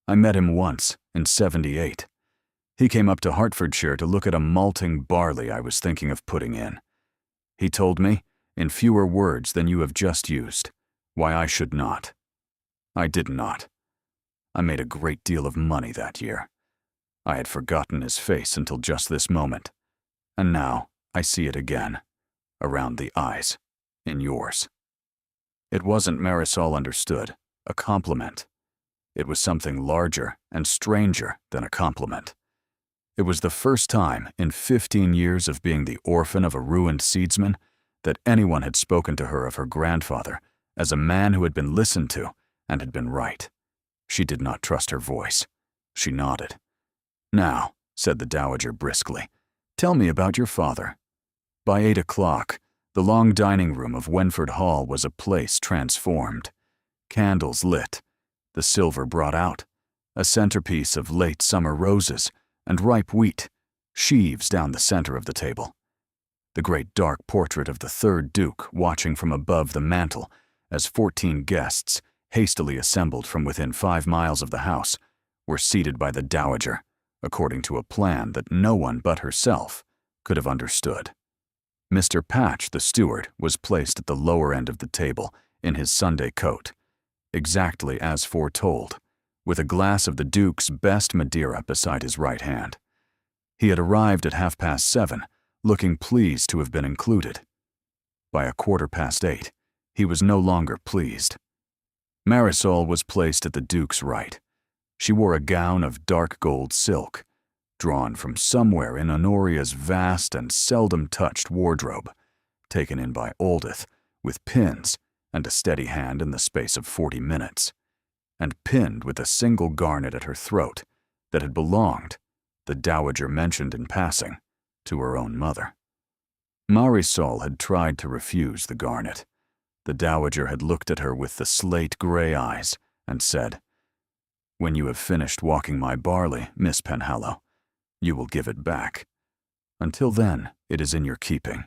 I met him once, in '78. He came up to Hertfordshire to look at a malting barley I was thinking of putting in. He told me, in fewer words than you have just used, why I should not. I did not. I made a great deal of money that year. I had forgotten his face until just this moment, and now I see it again, around the eyes, in yours. It wasn't, Marisol understood, a compliment. It was something larger and stranger than a compliment. It was the first time in 15 years of being the orphan of a ruined seedsman that anyone had spoken to her of her grandfather as a man who had been listened to and had been right. She did not trust her voice. She nodded. Now, said the dowager briskly, tell me about your father. By 8 o'clock, the long dining room of Wenford Hall was a place transformed. Candles lit, the silver brought out, a centerpiece of late summer roses and ripe wheat, sheaves down the center of the table. The great dark portrait of the third Duke watching from above the mantel as 14 guests, hastily assembled from within 5 miles of the house, were seated by the dowager, according to a plan that no one but herself could have understood. Mr. Patch, the steward, was placed at the lower end of the table in his Sunday coat, exactly as foretold, with a glass of the Duke's best Madeira beside his right hand. He had arrived at 7:30, looking pleased to have been included. By 8:15, he was no longer pleased. Marisol was placed at the Duke's right. She wore a gown of dark gold silk, drawn from somewhere in Honoria's vast and seldom touched wardrobe, taken in by Oldith, with pins and a steady hand in the space of 40 minutes, and pinned with a single garnet at her throat that had belonged, the dowager mentioned in passing, to her own mother. Marisol had tried to refuse the garnet. The dowager had looked at her with the slate-gray eyes and said, "When you have finished walking my barley, Miss Penhallow, you will give it back. Until then, it is in your keeping.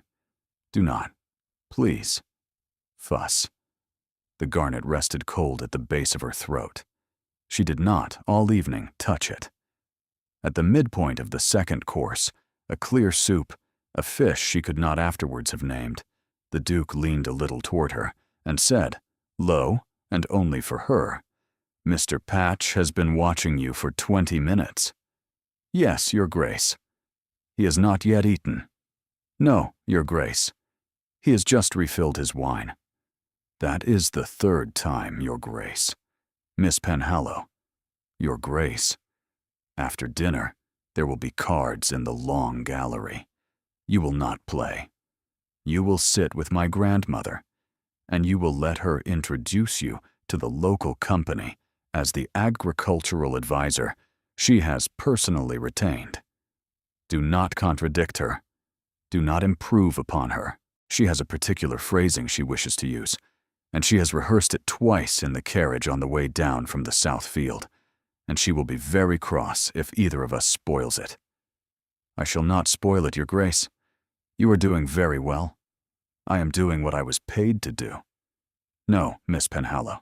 Do not, please, fuss." The garnet rested cold at the base of her throat. She did not, all evening, touch it. At the midpoint of the second course, a clear soup, a fish she could not afterwards have named, the Duke leaned a little toward her and said, low, and only for her, "Mr. Patch has been watching you for 20 minutes. Yes, Your Grace. He has not yet eaten. No, Your Grace. He has just refilled his wine. That is the third time, Your Grace. Miss Penhallow, Your Grace. After dinner, there will be cards in the long gallery. You will not play. You will sit with my grandmother, and you will let her introduce you to the local company as the agricultural advisor she has personally retained. Do not contradict her. Do not improve upon her. She has a particular phrasing she wishes to use, and she has rehearsed it twice in the carriage on the way down from the South Field, and she will be very cross if either of us spoils it. I shall not spoil it, Your Grace. You are doing very well. I am doing what I was paid to do. No, Miss Penhallow."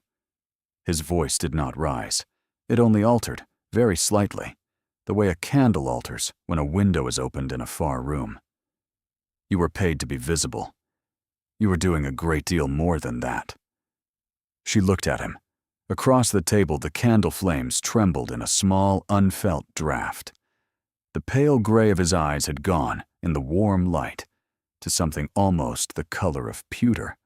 His voice did not rise. It only altered, very slightly, the way a candle alters when a window is opened in a far room. "You were paid to be visible. You are doing a great deal more than that." She looked at him. Across the table, the candle flames trembled in a small, unfelt draught. The pale gray of his eyes had gone, in the warm light, to something almost the color of pewter,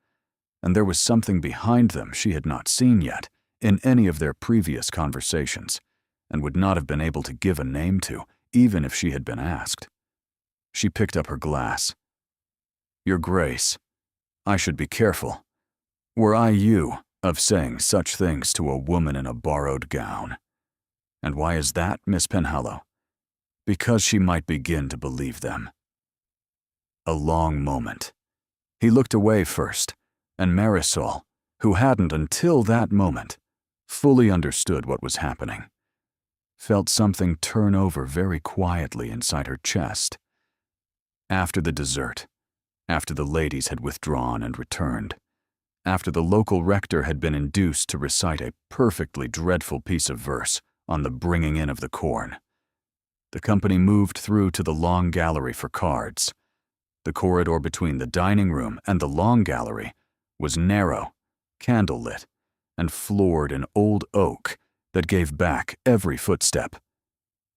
and there was something behind them she had not seen yet in any of their previous conversations, and would not have been able to give a name to, even if she had been asked. She picked up her glass. "Your Grace, I should be careful, were I you, of saying such things to a woman in a borrowed gown. And why is that, Miss Penhallow? Because she might begin to believe them." A long moment. He looked away first, and Marisol, who hadn't until that moment fully understood what was happening, felt something turn over very quietly inside her chest. After the dessert, after the ladies had withdrawn and returned, after the local rector had been induced to recite a perfectly dreadful piece of verse on the bringing in of the corn, the company moved through to the long gallery for cards. The corridor between the dining room and the long gallery was narrow, candle-lit, and floored in old oak that gave back every footstep.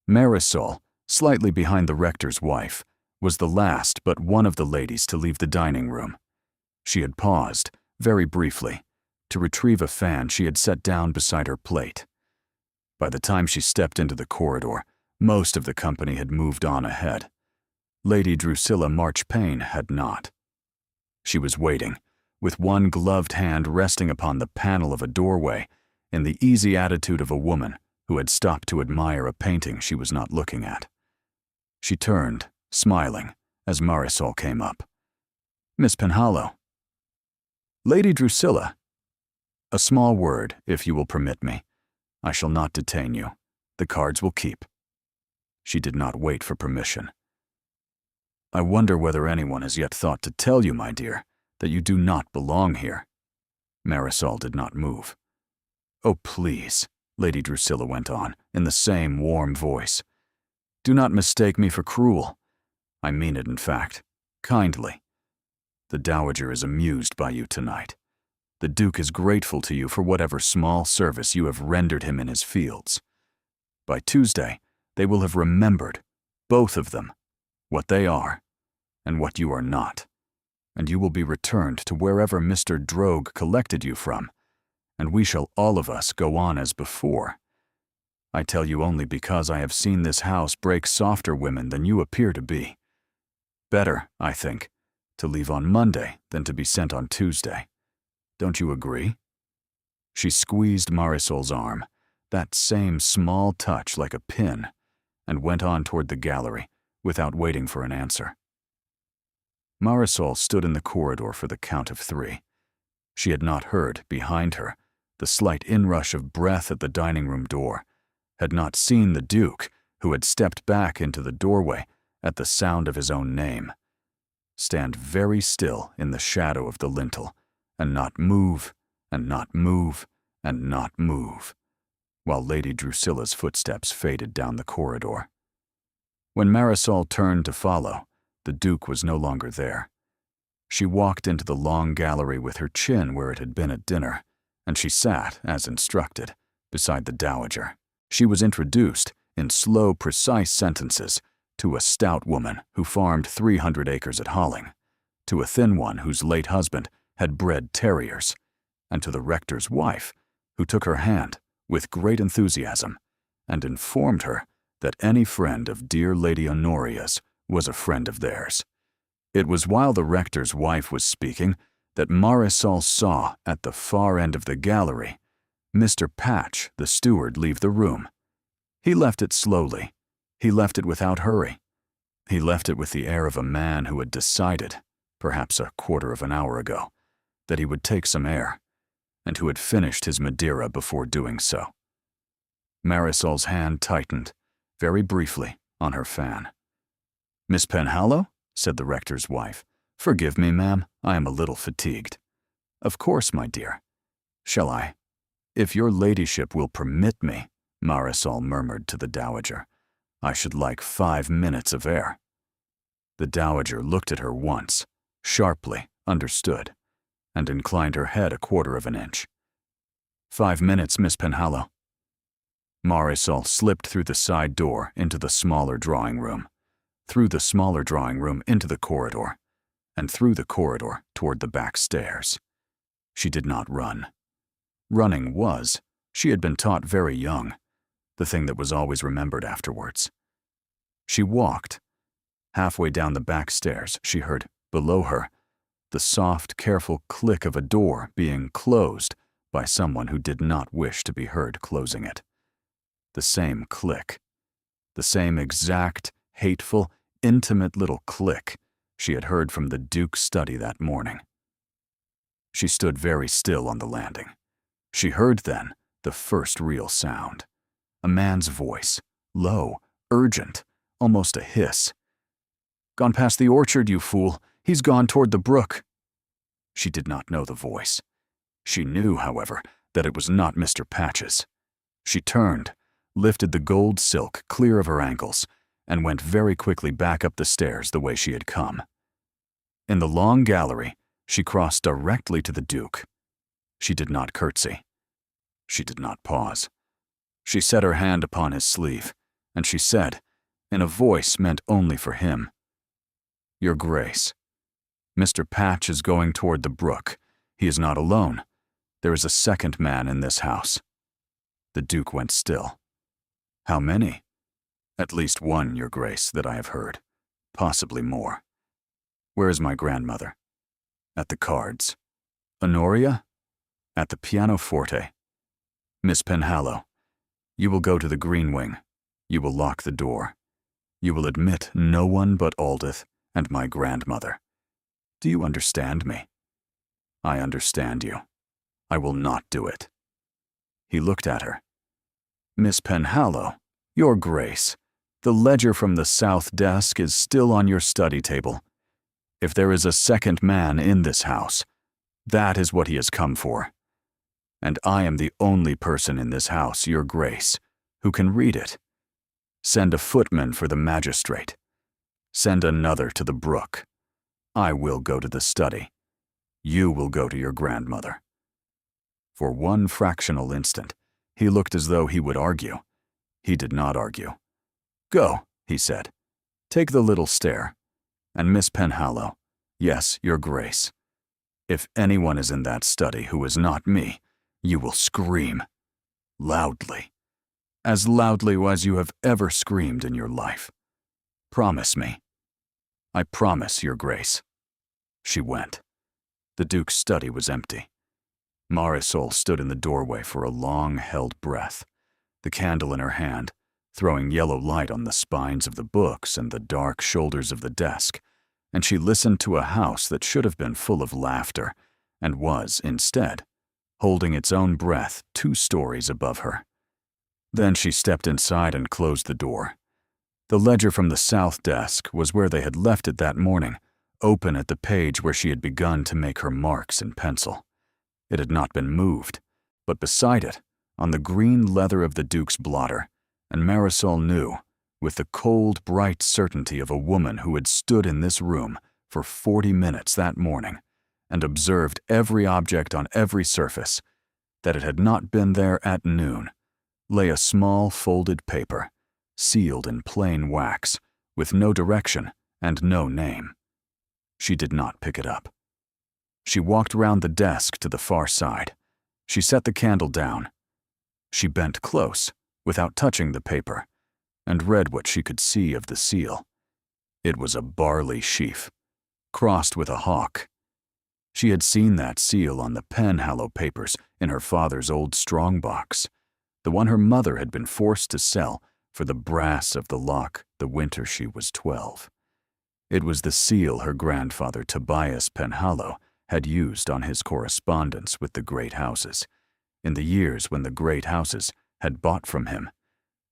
Marisol, slightly behind the rector's wife, was the last but one of the ladies to leave the dining room. She had paused, very briefly, to retrieve a fan she had set down beside her plate. By the time she stepped into the corridor, most of the company had moved on ahead. Lady Drusilla Marchpane had not. She was waiting, with one gloved hand resting upon the panel of a doorway, in the easy attitude of a woman who had stopped to admire a painting she was not looking at. She turned, smiling, as Marisol came up. "Miss Penhallow." "Lady Drusilla." "A small word, if you will permit me. I shall not detain you. The cards will keep." She did not wait for permission. "I wonder whether anyone has yet thought to tell you, my dear, that you do not belong here." Marisol did not move. "Oh, please," Lady Drusilla went on, in the same warm voice. "Do not mistake me for cruel. I mean it, in fact, kindly. The Dowager is amused by you tonight. The Duke is grateful to you for whatever small service you have rendered him in his fields. By Tuesday, they will have remembered, both of them, what they are and what you are not, and you will be returned to wherever Mr. Droge collected you from, and we shall all of us go on as before. I tell you only because I have seen this house break softer women than you appear to be. Better, I think, to leave on Monday than to be sent on Tuesday. Don't you agree?" She squeezed Marisol's arm, that same small touch like a pin, and went on toward the gallery without waiting for an answer. Marisol stood in the corridor for the count of 3. She had not heard, behind her, the slight inrush of breath at the dining room door, had not seen the Duke, who had stepped back into the doorway at the sound of his own name, stand very still in the shadow of the lintel, and not move, and not move, and not move, while Lady Drusilla's footsteps faded down the corridor. When Marisol turned to follow, the Duke was no longer there. She walked into the long gallery with her chin where it had been at dinner, and she sat, as instructed, beside the Dowager. She was introduced, in slow, precise sentences, to a stout woman who farmed 300 acres at Holling, to a thin one whose late husband had bred terriers, and to the rector's wife, who took her hand with great enthusiasm and informed her that any friend of dear Lady Honoria's was a friend of theirs. It was while the rector's wife was speaking that Marisol saw, at the far end of the gallery, Mr. Patch, the steward, leave the room. He left it slowly. He left it without hurry. He left it with the air of a man who had decided, perhaps a quarter of an hour ago, that he would take some air, and who had finished his Madeira before doing so. Marisol's hand tightened, very briefly, on her fan. "Miss Penhallow?" said the rector's wife. "Forgive me, ma'am, I am a little fatigued." "Of course, my dear. Shall I?" "If your ladyship will permit me," Marisol murmured to the Dowager. "I should like 5 minutes of air." The Dowager looked at her once, sharply, understood, and inclined her head a quarter of an inch. 5 minutes, Miss Penhallow." Marisol slipped through the side door into the smaller drawing room, through the smaller drawing room into the corridor, and through the corridor toward the back stairs. She did not run. Running was, she had been taught very young, the thing that was always remembered afterwards. She walked. Halfway down the back stairs, she heard, below her, the soft, careful click of a door being closed by someone who did not wish to be heard closing it. The same click. The same exact, hateful, intimate little click she had heard from the Duke's study that morning. She stood very still on the landing. She heard then the first real sound. A man's voice, low, urgent, almost a hiss. "Gone past the orchard, you fool. He's gone toward the brook." She did not know the voice. She knew, however, that it was not Mr. Patch's. She turned, lifted the gold silk clear of her ankles, and went very quickly back up the stairs the way she had come. In the long gallery, she crossed directly to the Duke. She did not curtsy. She did not pause. She set her hand upon his sleeve, and she said, in a voice meant only for him, "Your Grace, Mr. Patch is going toward the brook. He is not alone. There is a second man in this house." The Duke went still. "How many?" "At least one, Your Grace, that I have heard. Possibly more." "Where is my grandmother?" "At the cards." "Honoria?" "At the pianoforte." "Miss Penhallow, you will go to the green wing. You will lock the door. You will admit no one but Aldith and my grandmother. Do you understand me?" "I understand you. I will not do it." He looked at her. "Miss Penhallow, Your Grace, the ledger from the south desk is still on your study table. If there is a second man in this house, that is what he has come for. And I am the only person in this house, Your Grace, who can read it. Send a footman for the magistrate. Send another to the brook. I will go to the study. You will go to your grandmother." For one fractional instant, he looked as though he would argue. He did not argue. "Go," he said. "Take the little stair. And Miss Penhallow, yes, Your Grace, if anyone is in that study who is not me, you will scream. Loudly. as loudly as you have ever screamed in your life. Promise me." "I promise, Your Grace." She went. The Duke's study was empty. Marisol stood in the doorway for a long-held breath, the candle in her hand, throwing yellow light on the spines of the books and the dark shoulders of the desk, and she listened to a house that should have been full of laughter, and was, instead, holding its own breath 2 stories above her. Then she stepped inside and closed the door. The ledger from the south desk was where they had left it that morning, open at the page where she had begun to make her marks in pencil. It had not been moved, but beside it, on the green leather of the Duke's blotter, and Marisol knew, with the cold, bright certainty of a woman who had stood in this room for 40 minutes that morning and observed every object on every surface, that it had not been there at noon, lay a small folded paper, sealed in plain wax, with no direction and no name. She did not pick it up. She walked round the desk to the far side. She set the candle down. She bent close, without touching the paper, and read what she could see of the seal. It was a barley sheaf, crossed with a hawk. She had seen that seal on the Penhallow papers in her father's old strongbox, the one her mother had been forced to sell for the brass of the lock the winter she was 12. It was the seal her grandfather Tobias Penhallow had used on his correspondence with the great houses, in the years when the great houses had bought from him,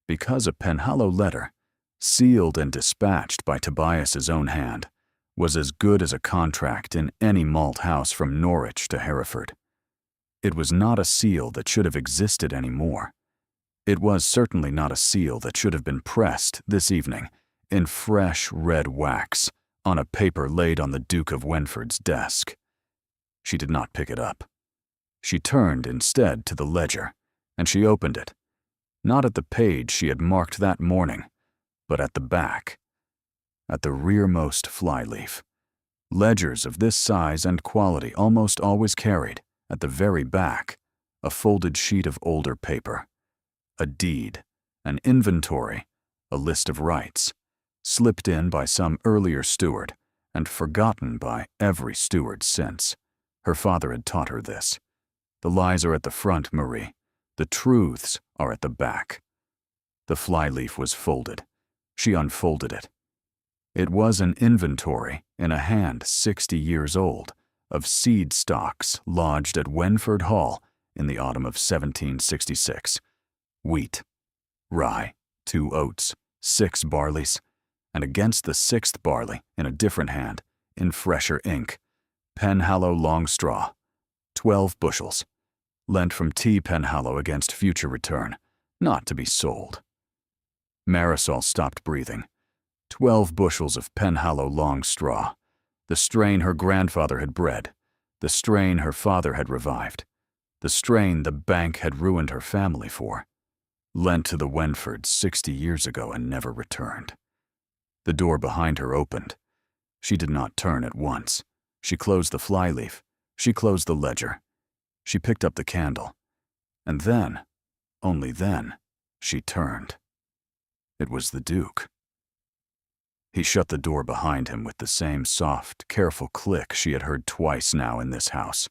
because a Penhallow letter, sealed and dispatched by Tobias's own hand, was as good as a contract in any malt house from Norwich to Hereford. It was not a seal that should have existed anymore. It was certainly not a seal that should have been pressed this evening in fresh red wax on a paper laid on the Duke of Wenford's desk. She did not pick it up. She turned instead to the ledger, and she opened it, not at the page she had marked that morning, but at the back, at the rearmost flyleaf. Ledgers of this size and quality almost always carried, at the very back, a folded sheet of older paper, a deed, an inventory, a list of rights, slipped in by some earlier steward and forgotten by every steward since. Her father had taught her this. The lies are at the front, Marie. The truths are at the back. The flyleaf was folded. She unfolded it. It was an inventory in a hand 60 years old of seed stocks lodged at Wenford Hall in the autumn of 1766. Wheat, rye, 2 oats, 6 barleys, and against the 6th barley in a different hand, in fresher ink, Penhallow long straw, 12 bushels, lent from T. Penhallow against future return, not to be sold. Marisol stopped breathing. 12 bushels of Penhallow long straw, the strain her grandfather had bred, the strain her father had revived, the strain the bank had ruined her family for, lent to the Wenfords 60 years ago and never returned. The door behind her opened. She did not turn at once. She closed the flyleaf. She closed the ledger. She picked up the candle. And then, only then, she turned. It was the Duke. He shut the door behind him with the same soft, careful click she had heard twice now in this house,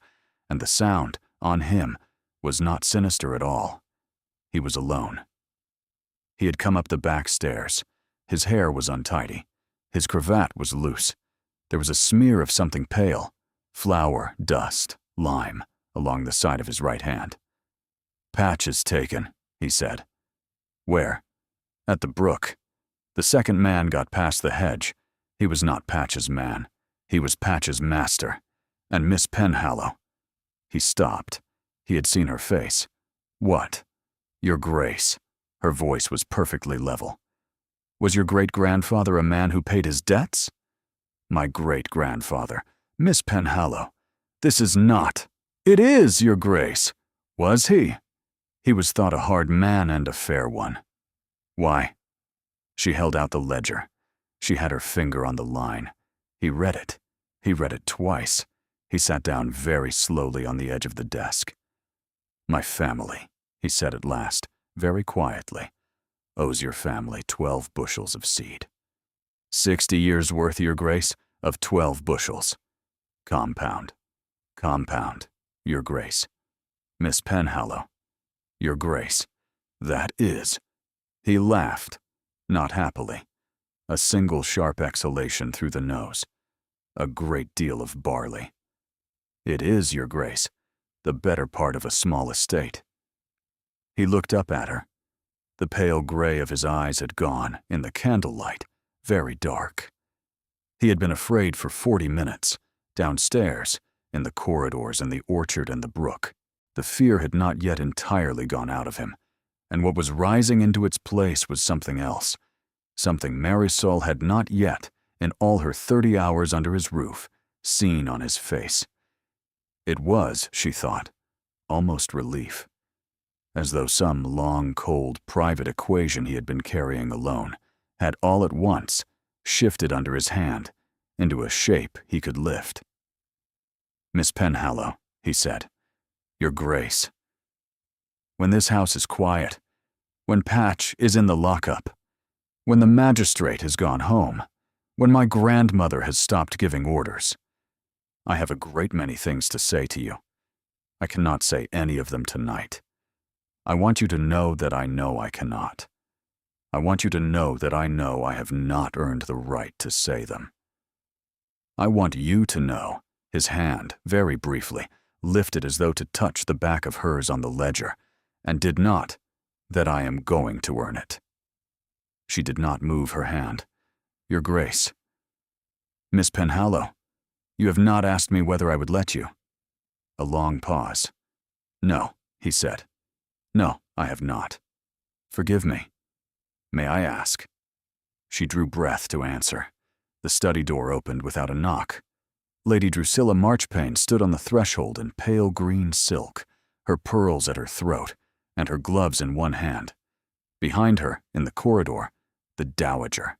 and the sound, on him, was not sinister at all. He was alone. He had come up the back stairs. His hair was untidy. His cravat was loose. There was a smear of something pale, flour, dust, lime, along the side of his right hand. "Patch is taken," he said. "Where?" "At the brook. The second man got past the hedge. He was not Patch's man. He was Patch's master. And Miss Penhallow." He stopped. He had seen her face. "What?" "Your Grace." Her voice was perfectly level. "Was your great-grandfather a man who paid his debts?" "My great-grandfather. Miss Penhallow. This is not—" "It is, Your Grace." "Was he?" "He was thought a hard man and a fair one." "Why?" She held out the ledger. She had her finger on the line. He read it. He read it twice. He sat down very slowly on the edge of the desk. "My family," he said at last, very quietly, owes your family 12 bushels of seed. 60 years' worth, Your Grace, of 12 bushels. Compound. Compound, Your Grace. Miss Penhallow, Your Grace. That is. He laughed, not happily. A single sharp exhalation through the nose. A great deal of barley. It is, Your Grace, the better part of a small estate. He looked up at her. The pale gray of his eyes had gone, in the candlelight, very dark. He had been afraid for 40 minutes, downstairs, in the corridors and the orchard and the brook. The fear had not yet entirely gone out of him, and what was rising into its place was something else, something Marisol had not yet, in all her 30 hours under his roof, seen on his face. It was, she thought, almost relief, as though some long, cold, private equation he had been carrying alone had all at once shifted under his hand into a shape he could lift. Miss Penhallow, he said, Your Grace. When this house is quiet, when Patch is in the lockup, when the magistrate has gone home, when my grandmother has stopped giving orders, I have a great many things to say to you. I cannot say any of them tonight. I want you to know that I know I cannot. I want you to know that I know I have not earned the right to say them. I want you to know, his hand, very briefly, lifted as though to touch the back of hers on the ledger, and did not, that I am going to earn it. She did not move her hand. Your Grace. Miss Penhallow, you have not asked me whether I would let you. A long pause. No, he said. No, I have not. Forgive me. May I ask? She drew breath to answer. The study door opened without a knock. Lady Drusilla Marchpane stood on the threshold in pale green silk, her pearls at her throat, and her gloves in one hand. Behind her, in the corridor, the Dowager.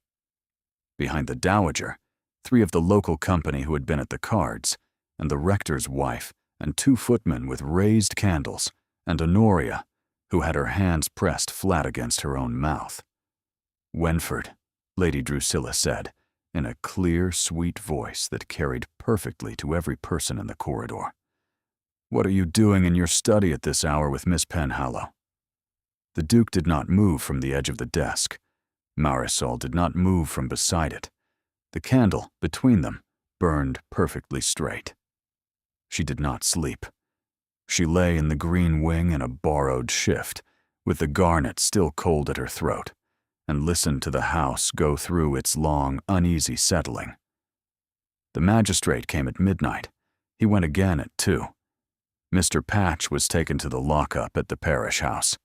Behind the Dowager, 3 of the local company who had been at the cards, and the rector's wife, and 2 footmen with raised candles, and Honoria, who had her hands pressed flat against her own mouth. Wenford, Lady Drusilla said, in a clear, sweet voice that carried perfectly to every person in the corridor. What are you doing in your study at this hour with Miss Penhallow? The Duke did not move from the edge of the desk. Marisol did not move from beside it. The candle, between them, burned perfectly straight. She did not sleep. She lay in the green wing in a borrowed shift, with the garnet still cold at her throat, and listened to the house go through its long, uneasy settling. The magistrate came at midnight. He went again at 2. Mr. Patch was taken to the lockup at the parish house.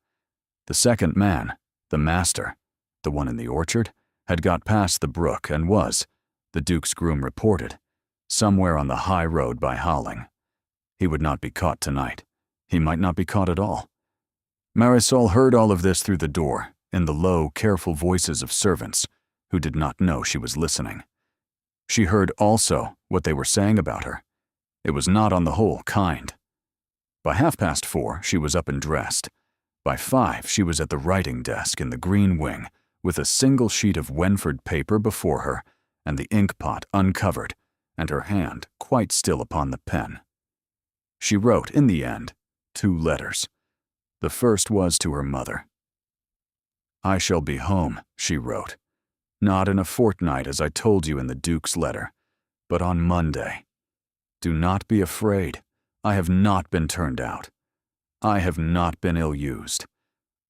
The second man, the master, the one in the orchard, had got past the brook and was, the Duke's groom reported, somewhere on the high road by Howling. He would not be caught tonight. He might not be caught at all. Marisol heard all of this through the door, in the low, careful voices of servants, who did not know she was listening. She heard also what they were saying about her. It was not on the whole kind. By 4:30, she was up and dressed. By 5, she was at the writing desk in the green wing, with a single sheet of Wenford paper before her, and the ink pot uncovered, and her hand quite still upon the pen. She wrote, in the end, 2 letters. The first was to her mother. I shall be home, she wrote, not in a fortnight as I told you in the Duke's letter, but on Monday. Do not be afraid. I have not been turned out. I have not been ill-used.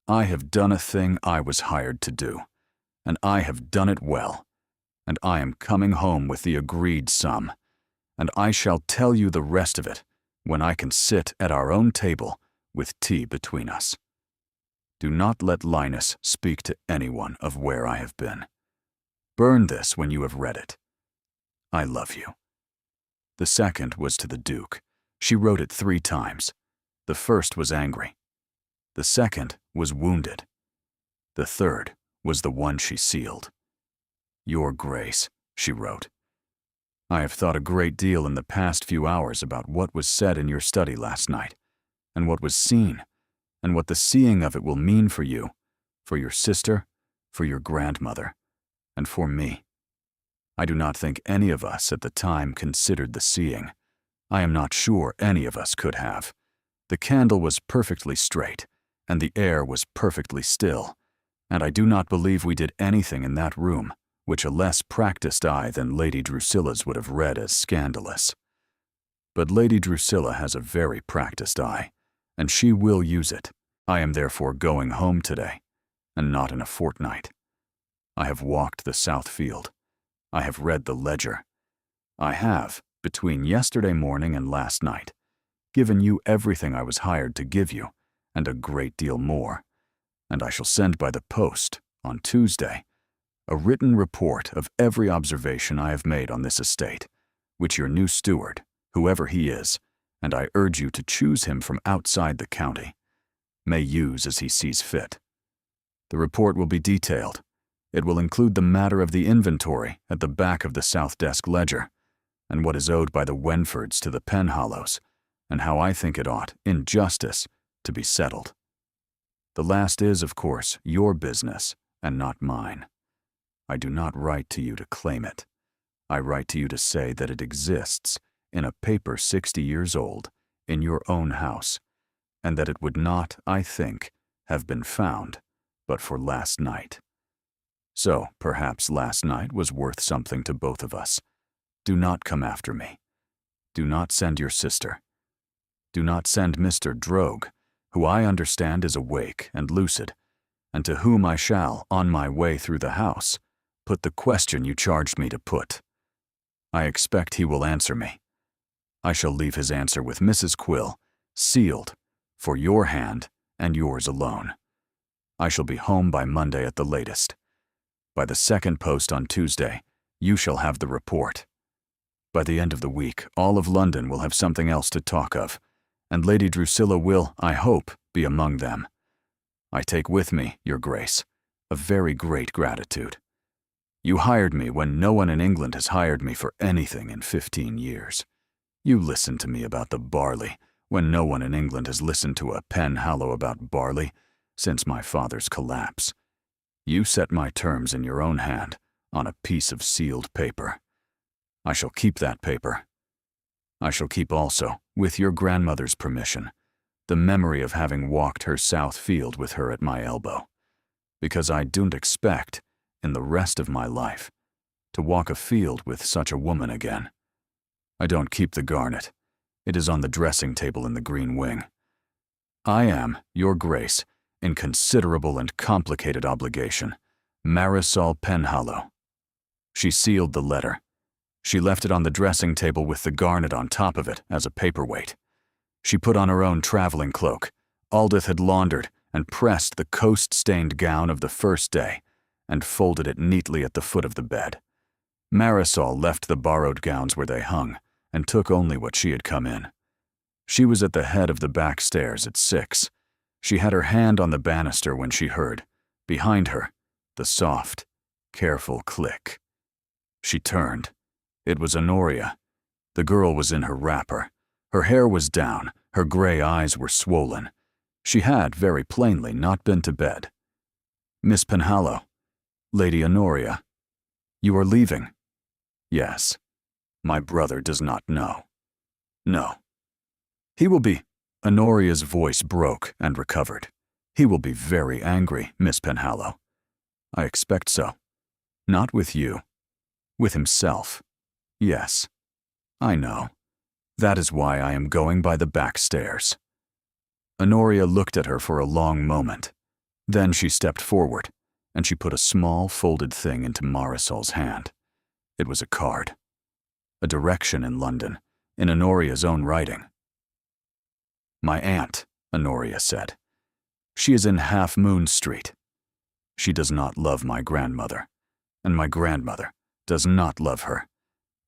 I have done a thing I was hired to do, and I have done it well, and I am coming home with the agreed sum, and I shall tell you the rest of it when I can sit at our own table with tea between us. Do not let Linus speak to anyone of where I have been. Burn this when you have read it. I love you. The second was to the Duke. She wrote it 3 times. The first was angry. The second was wounded. The third was the one she sealed. Your Grace, she wrote. I have thought a great deal in the past few hours about what was said in your study last night, and what was seen, and what the seeing of it will mean for you, for your sister, for your grandmother, and for me. I do not think any of us at the time considered the seeing. I am not sure any of us could have. The candle was perfectly straight, and the air was perfectly still, and I do not believe we did anything in that room which a less practiced eye than Lady Drusilla's would have read as scandalous. But Lady Drusilla has a very practiced eye, and she will use it. I am therefore going home today, and not in a fortnight. I have walked the South Field. I have read the Ledger. I have, between yesterday morning and last night, given you everything I was hired to give you, and a great deal more, and I shall send by the post, on Tuesday, a written report of every observation I have made on this estate, which your new steward, whoever he is, and I urge you to choose him from outside the county, may use as he sees fit. The report will be detailed. It will include the matter of the inventory at the back of the South Desk ledger, and what is owed by the Wenfords to the Penhallows, and how I think it ought, in justice, to be settled. The last is, of course, your business, and not mine. I do not write to you to claim it. I write to you to say that it exists in a paper 60 years old, in your own house, and that it would not, I think, have been found but for last night. So, perhaps last night was worth something to both of us. Do not come after me. Do not send your sister. Do not send Mr. Droge, who I understand is awake and lucid, and to whom I shall, on my way through the house, put the question you charged me to put. I expect he will answer me. I shall leave his answer with Mrs. Quill, sealed, for your hand and yours alone. I shall be home by Monday at the latest. By the second post on Tuesday, you shall have the report. By the end of the week, all of London will have something else to talk of, and Lady Drusilla will, I hope, be among them. I take with me, Your Grace, a very great gratitude. You hired me when no one in England has hired me for anything in 15 years. You listened to me about the barley when no one in England has listened to a Penhallow about barley since my father's collapse. You set my terms in your own hand on a piece of sealed paper. I shall keep that paper. I shall keep also, with your grandmother's permission, the memory of having walked her South Field with her at my elbow, because I don't expect, in the rest of my life, to walk a field with such a woman again. I don't keep the garnet. It is on the dressing table in the green wing. I am, Your Grace, in considerable and complicated obligation, Marisol Penhallow. She sealed the letter. She left it on the dressing table with the garnet on top of it as a paperweight. She put on her own traveling cloak. Aldith had laundered and pressed the coast-stained gown of the first day and folded it neatly at the foot of the bed. Marisol left the borrowed gowns where they hung and took only what she had come in. She was at the head of the back stairs at 6. She had her hand on the banister when she heard, behind her, the soft, careful click. She turned. It was Honoria. The girl was in her wrapper. Her hair was down, her gray eyes were swollen. She had, very plainly, not been to bed. Miss Penhallow, Lady Honoria, you are leaving? Yes. My brother does not know. No. He will be. Honoria's voice broke and recovered. He will be very angry, Miss Penhallow. I expect so. Not with you. With himself. Yes. I know. That is why I am going by the back stairs. Honoria looked at her for a long moment. Then she stepped forward, and she put a small folded thing into Marisol's hand. It was a card. A direction in London, in Honoria's own writing. My aunt, Honoria said. She is in Half Moon Street. She does not love my grandmother, and my grandmother does not love her,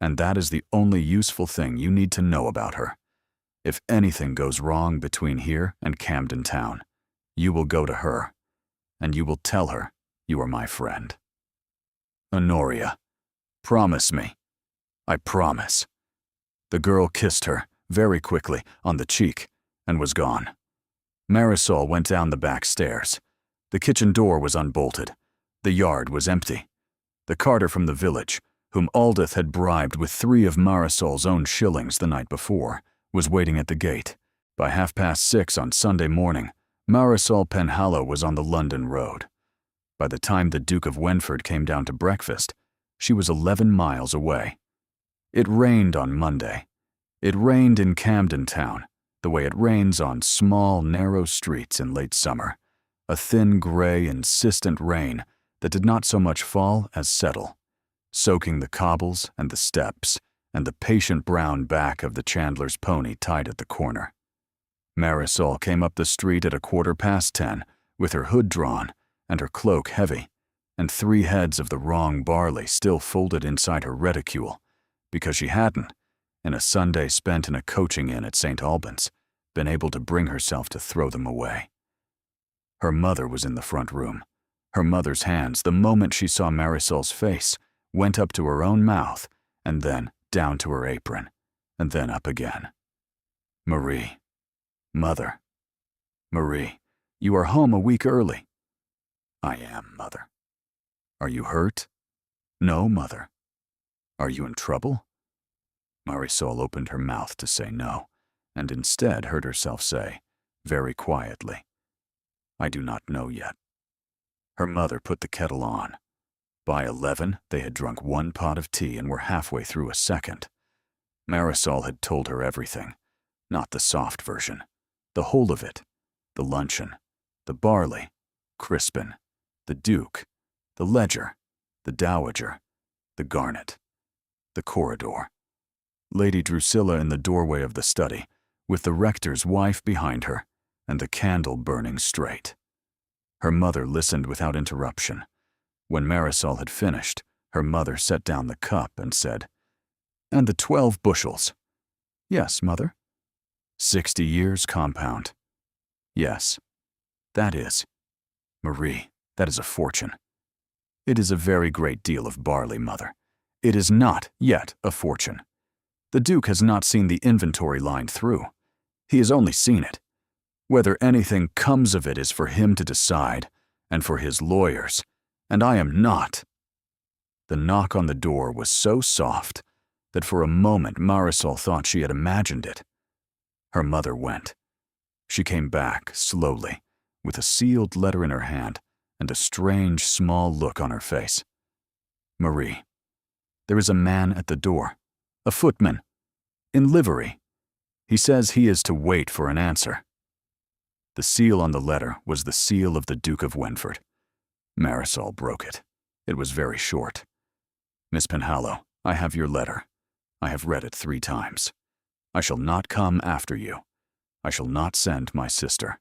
and that is the only useful thing you need to know about her. If anything goes wrong between here and Camden Town, you will go to her, and you will tell her you are my friend. Honoria, promise me. I promise. The girl kissed her, very quickly, on the cheek, and was gone. Marisol went down the back stairs. The kitchen door was unbolted. The yard was empty. The carter from the village, whom Aldith had bribed with 3 of Marisol's own shillings the night before, was waiting at the gate. By 6:30 on Sunday morning, Marisol Penhallow was on the London road. By the time the Duke of Wenford came down to breakfast, she was 11 miles away. It rained on Monday. It rained in Camden Town, the way it rains on small, narrow streets in late summer, a thin, gray, insistent rain that did not so much fall as settle, soaking the cobbles and the steps and the patient brown back of the chandler's pony tied at the corner. Marisol came up the street at 10:15 with her hood drawn and her cloak heavy, and 3 heads of the wrong barley still folded inside her reticule, because she hadn't, in a Sunday spent in a coaching inn at St. Albans, been able to bring herself to throw them away. Her mother was in the front room. Her mother's hands, the moment she saw Marisol's face, went up to her own mouth, and then down to her apron, and then up again. "Marie. Mother. Marie, you are home a week early." "I am, Mother." "Are you hurt?" "No, Mother." "Are you in trouble?" Marisol opened her mouth to say no, and instead heard herself say, very quietly, "I do not know yet." Her mother put the kettle on. By 11, they had drunk 1 pot of tea and were halfway through a second. Marisol had told her everything, not the soft version, the whole of it, the luncheon, the barley, Crispin, the Duke, the ledger, the dowager, the garnet, the corridor, Lady Drusilla in the doorway of the study, with the rector's wife behind her, and the candle burning straight. Her mother listened without interruption. When Marisol had finished, her mother set down the cup and said, "And the 12 bushels." "Yes, Mother." 60 years compound." "Yes. That is. Marie, that is a fortune." "It is a very great deal of barley, Mother. It is not yet a fortune. The Duke has not seen the inventory line through. He has only seen it. Whether anything comes of it is for him to decide, and for his lawyers, and I am not." The knock on the door was so soft that for a moment Marisol thought she had imagined it. Her mother went. She came back, slowly, with a sealed letter in her hand and a strange, small look on her face. "Marie, there is a man at the door, a footman, in livery. He says he is to wait for an answer." The seal on the letter was the seal of the Duke of Wenford. Marisol broke it. It was very short. "Miss Penhallow, I have your letter. I have read it 3 times. I shall not come after you. I shall not send my sister.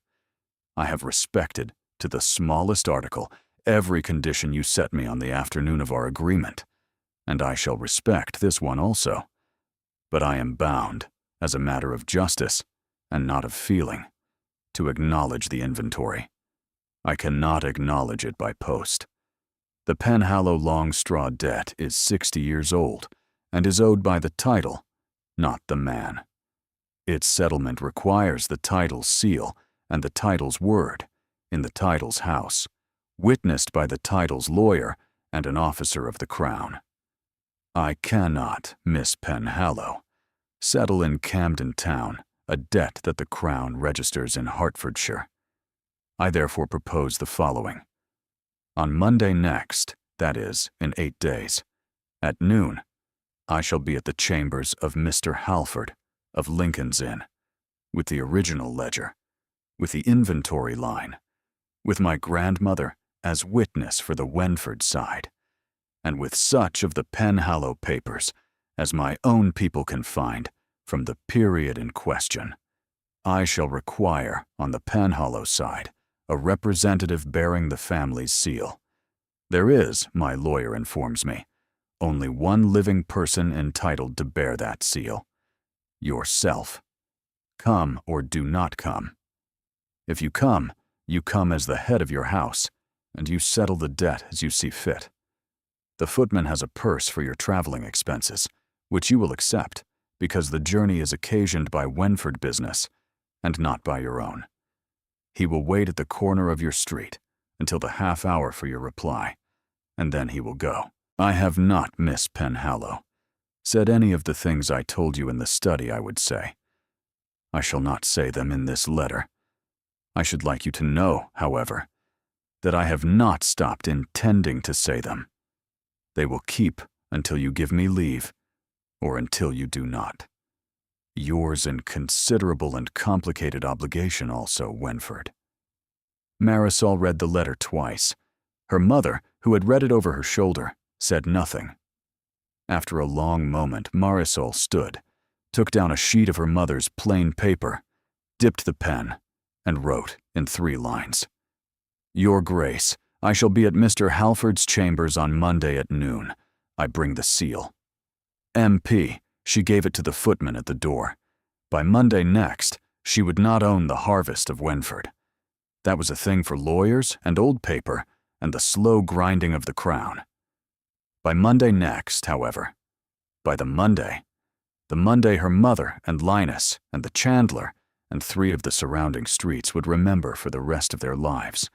I have respected, to the smallest article, every condition you set me on the afternoon of our agreement, and I shall respect this one also. But I am bound, as a matter of justice, and not of feeling, to acknowledge the inventory. I cannot acknowledge it by post. The Penhallow Longstraw debt is 60 years old, and is owed by the title, not the man. Its settlement requires the title's seal and the title's word, in the title's house, witnessed by the title's lawyer and an officer of the Crown. I cannot, Miss Penhallow, settle in Camden Town a debt that the Crown registers in Hertfordshire. I therefore propose the following. On Monday next, that is, in 8 days, at noon, I shall be at the chambers of Mr. Halford, of Lincoln's Inn, with the original ledger, with the inventory line, with my grandmother as witness for the Wenford side, and with such of the Penhallow papers as my own people can find from the period in question. I shall require, on the Penhallow side, a representative bearing the family's seal. There is, my lawyer informs me, only one living person entitled to bear that seal. Yourself. Come or do not come. If you come as the head of your house, and you settle the debt as you see fit. The footman has a purse for your traveling expenses, which you will accept, because the journey is occasioned by Wenford business, and not by your own. He will wait at the corner of your street until the half hour for your reply, and then he will go. I have not, Miss Penhallow, said any of the things I told you in the study I would say. I shall not say them in this letter. I should like you to know, however, that I have not stopped intending to say them. They will keep until you give me leave, or until you do not. Yours in considerable and complicated obligation also, Wenford. Marisol read the letter twice. Her mother, who had read it over her shoulder, said nothing. After a long moment, Marisol stood, took down a sheet of her mother's plain paper, dipped the pen, and wrote in 3 lines. Your Grace, I shall be at Mr. Halford's chambers on Monday at noon. I bring the seal. MP, she gave it to the footman at the door. By Monday next, she would not own the harvest of Wenford. That was a thing for lawyers and old paper and the slow grinding of the crown. By Monday next, however, by the Monday her mother and Linus and the chandler and 3 of the surrounding streets would remember for the rest of their lives,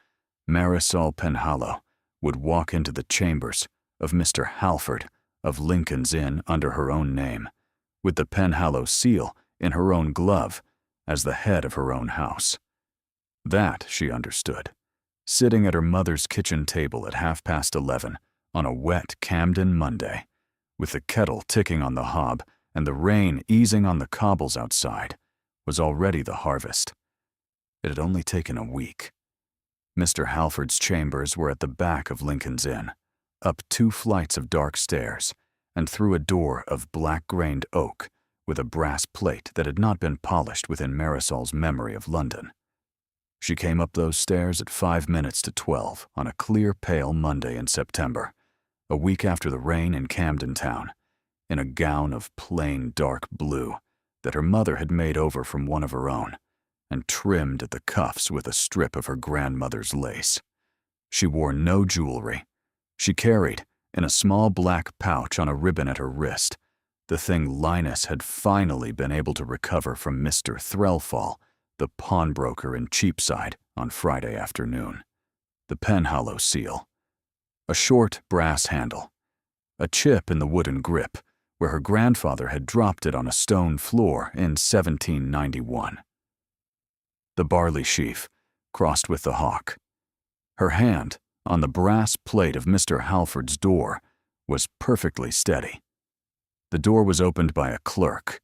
Marisol Penhallow would walk into the chambers of Mr. Halford of Lincoln's Inn under her own name, with the Penhallow seal in her own glove as the head of her own house. That she understood, sitting at her mother's kitchen table at 11:30 on a wet Camden Monday, with the kettle ticking on the hob and the rain easing on the cobbles outside, was already the harvest. It had only taken a week. Mr. Halford's chambers were at the back of Lincoln's Inn, up 2 flights of dark stairs, and through a door of black-grained oak with a brass plate that had not been polished within Marisol's memory of London. She came up those stairs at 11:55 on a clear, pale Monday in September, a week after the rain in Camden Town, in a gown of plain dark blue that her mother had made over from one of her own, and trimmed at the cuffs with a strip of her grandmother's lace. She wore no jewelry. She carried, in a small black pouch on a ribbon at her wrist, the thing Linus had finally been able to recover from Mr. Threlfall, the pawnbroker in Cheapside, on Friday afternoon. The Penhallow seal. A short brass handle. A chip in the wooden grip, where her grandfather had dropped it on a stone floor in 1791. The barley sheaf, crossed with the hawk. Her hand, on the brass plate of Mr. Halford's door, was perfectly steady. The door was opened by a clerk.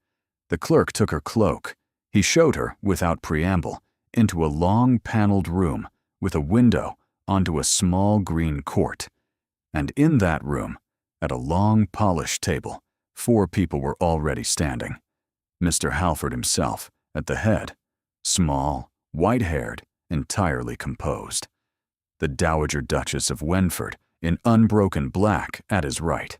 The clerk took her cloak. He showed her, without preamble, into a long paneled room with a window onto a small green court. And in that room, at a long polished table, 4 people were already standing. Mr. Halford himself, at the head, small, white-haired, entirely composed. The Dowager Duchess of Wenford, in unbroken black, at his right.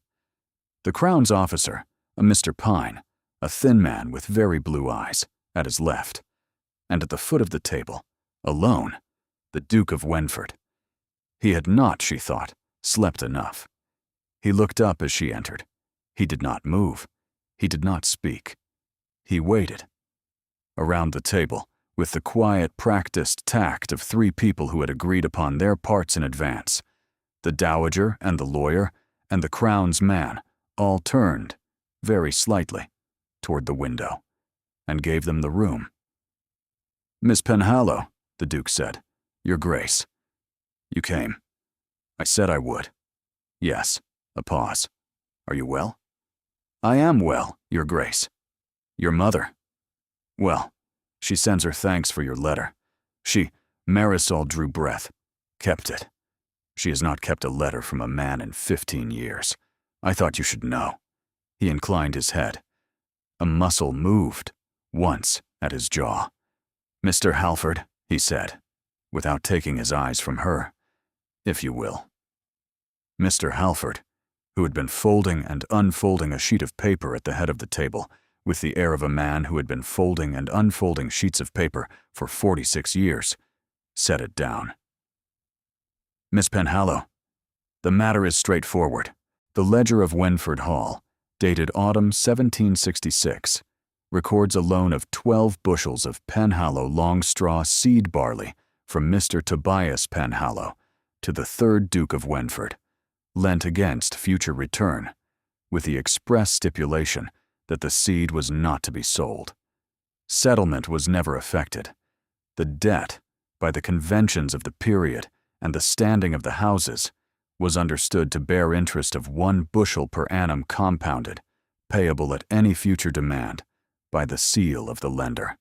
The Crown's officer, a Mr. Pine, a thin man with very blue eyes, at his left. And at the foot of the table, alone, the Duke of Wenford. He had not, she thought, slept enough. He looked up as she entered. He did not move. He did not speak. He waited. Around the table, with the quiet, practiced tact of 3 people who had agreed upon their parts in advance, the Dowager and the lawyer and the Crown's man all turned, very slightly, toward the window, and gave them the room. "Miss Penhallow," the Duke said, "Your Grace. You came. I said I would. Yes." A pause. "Are you well?" "I am well, Your Grace." "Your mother?" "Well, she sends her thanks for your letter. Marisol drew breath. Kept it. She has not kept a letter from a man in 15 years. I thought you should know." He inclined his head. A muscle moved, once, at his jaw. "Mr. Halford," he said, without taking his eyes from her, "if you will." Mr. Halford, who had been folding and unfolding a sheet of paper at the head of the table, with the air of a man who had been folding and unfolding sheets of paper for 46 years, set it down. "Miss Penhallow, the matter is straightforward. The ledger of Wenford Hall, dated autumn 1766, records a loan of 12 bushels of Penhallow long straw seed barley from Mr. Tobias Penhallow to the 3rd Duke of Wenford, lent against future return, with the express stipulation that the seed was not to be sold. Settlement was never effected. The debt, by the conventions of the period and the standing of the houses, was understood to bear interest of 1 bushel per annum compounded, payable at any future demand, by the seal of the lender.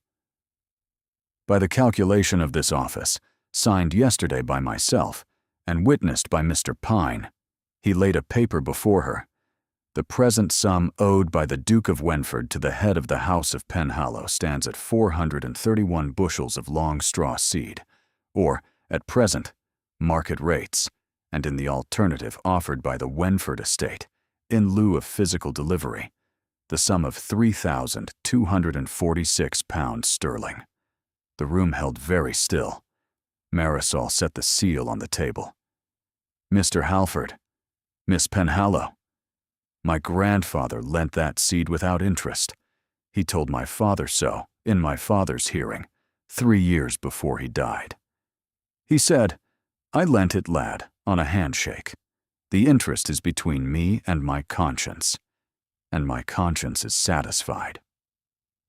By the calculation of this office, signed yesterday by myself, and witnessed by Mr. Pine, he laid a paper before her. The present sum owed by the Duke of Wenford to the head of the House of Penhallow stands at 431 bushels of long straw seed, or, at present, market rates, and in the alternative offered by the Wenford estate, in lieu of physical delivery, the sum of £3,246 sterling. The room held very still. Marisol set the seal on the table. Mr. Halford, Miss Penhallow, my grandfather lent that seed without interest. He told my father so, in my father's hearing, 3 years before he died. He said, I lent it, lad, on a handshake. The interest is between me and my conscience, and my conscience is satisfied.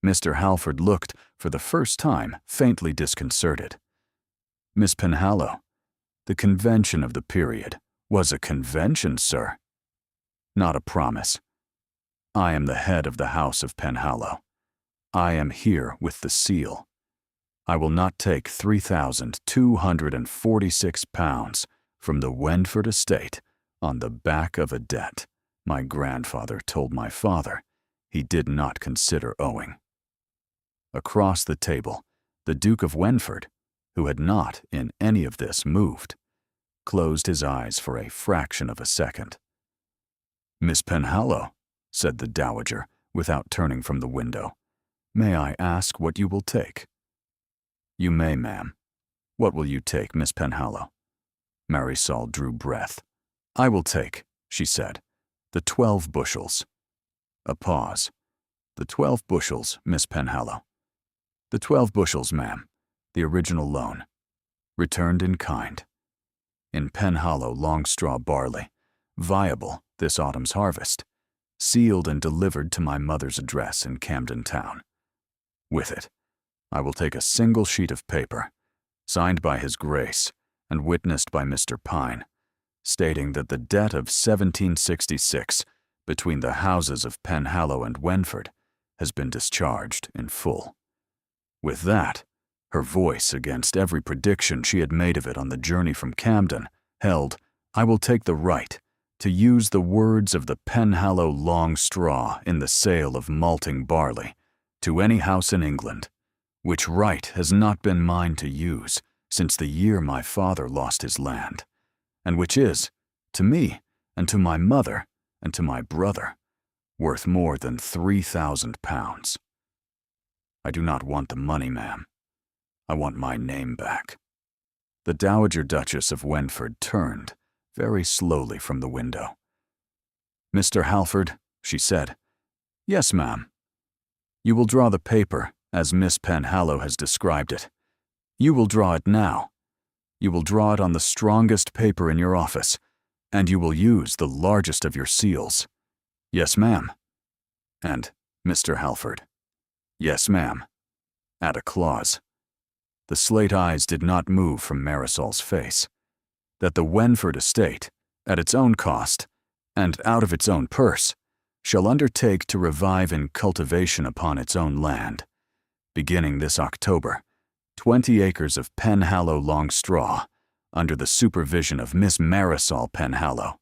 Mr. Halford looked, for the first time, faintly disconcerted. Miss Penhallow, the convention of the period was a convention, sir, not a promise. I am the head of the House of Penhallow. I am here with the seal. I will not take £3,246 from the Wenford estate on the back of a debt my grandfather told my father he did not consider owing. Across the table, the Duke of Wenford, who had not in any of this moved, closed his eyes for a fraction of a second. Miss Penhallow, said the dowager, without turning from the window, may I ask what you will take? You may, ma'am. What will you take, Miss Penhallow? Marisol drew breath. I will take, she said, the 12 bushels. A pause. The 12 bushels, Miss Penhallow. The 12 bushels, ma'am. The original loan. Returned in kind. In Penhallow long straw barley. Viable this autumn's harvest. Sealed and delivered to my mother's address in Camden Town. With it, I will take a single sheet of paper, signed by His Grace and witnessed by Mr. Pine, stating that the debt of 1766 between the houses of Penhallow and Wenford has been discharged in full. With that, her voice, against every prediction she had made of it on the journey from Camden, held, I will take the right to use the words of the Penhallow long straw in the sale of malting barley to any house in England, which right has not been mine to use since the year my father lost his land, and which is, to me and to my mother and to my brother, worth more than £3,000. I do not want the money, ma'am. I want my name back. The Dowager Duchess of Wenford turned very slowly from the window. Mr. Halford, she said. Yes, ma'am. You will draw the paper, as Miss Penhallow has described it. You will draw it now. You will draw it on the strongest paper in your office, and you will use the largest of your seals. Yes, ma'am. And, Mr. Halford. Yes, ma'am. Add a clause. The slate eyes did not move from Marisol's face. That the Wenford estate, at its own cost, and out of its own purse, shall undertake to revive in cultivation upon its own land, beginning this October, 20 acres of Penhallow long straw, under the supervision of Miss Marisol Penhallow,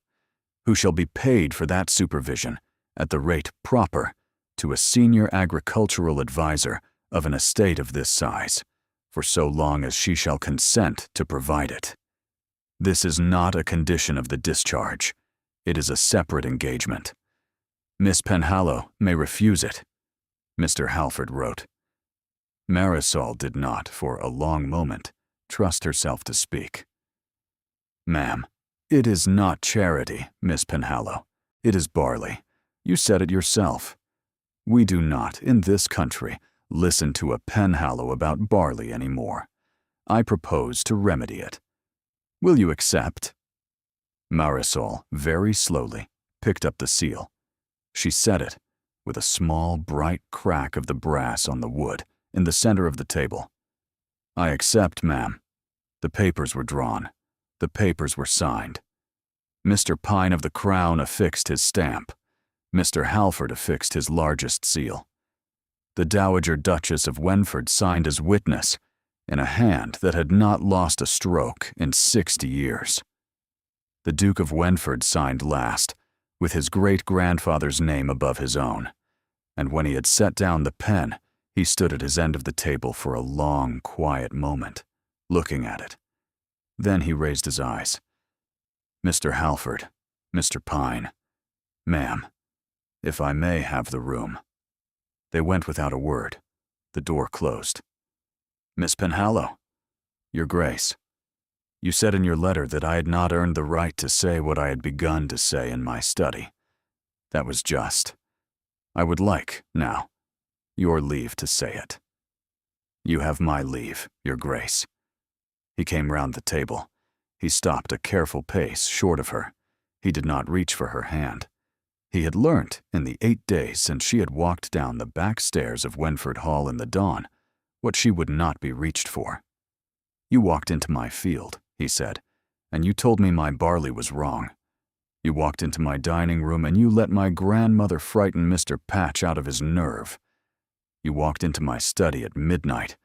who shall be paid for that supervision at the rate proper to a senior agricultural advisor of an estate of this size, for so long as she shall consent to provide it. This is not a condition of the discharge. It is a separate engagement. Miss Penhallow may refuse it, Mr. Halford wrote. Marisol did not, for a long moment, trust herself to speak. Ma'am, it is not charity, Miss Penhallow. It is barley. You said it yourself. We do not, in this country, listen to a Penhallow about barley any more. I propose to remedy it. Will you accept?" Marisol, very slowly, picked up the seal. She set it, with a small, bright crack of the brass on the wood, in the center of the table. "I accept, ma'am." The papers were drawn. The papers were signed. Mr. Pine of the Crown affixed his stamp. Mr. Halford affixed his largest seal. The Dowager Duchess of Wenford signed as witness, in a hand that had not lost a stroke in 60 years. The Duke of Wenford signed last, with his great-grandfather's name above his own, and when he had set down the pen, he stood at his end of the table for a long, quiet moment, looking at it. Then he raised his eyes. "Mr. Halford, Mr. Pine, ma'am, if I may have the room." They went without a word. The door closed. "Miss Penhallow, Your Grace, you said in your letter that I had not earned the right to say what I had begun to say in my study. That was just. I would like, now, your leave to say it." "You have my leave, Your Grace." He came round the table. He stopped a careful pace short of her. He did not reach for her hand. He had learnt, in the 8 days since she had walked down the back stairs of Wenford Hall in the dawn, what she would not be reached for. "You walked into my field," he said, "and you told me my barley was wrong. You walked into my dining room and you let my grandmother frighten Mr. Patch out of his nerve. You walked into my study at midnight,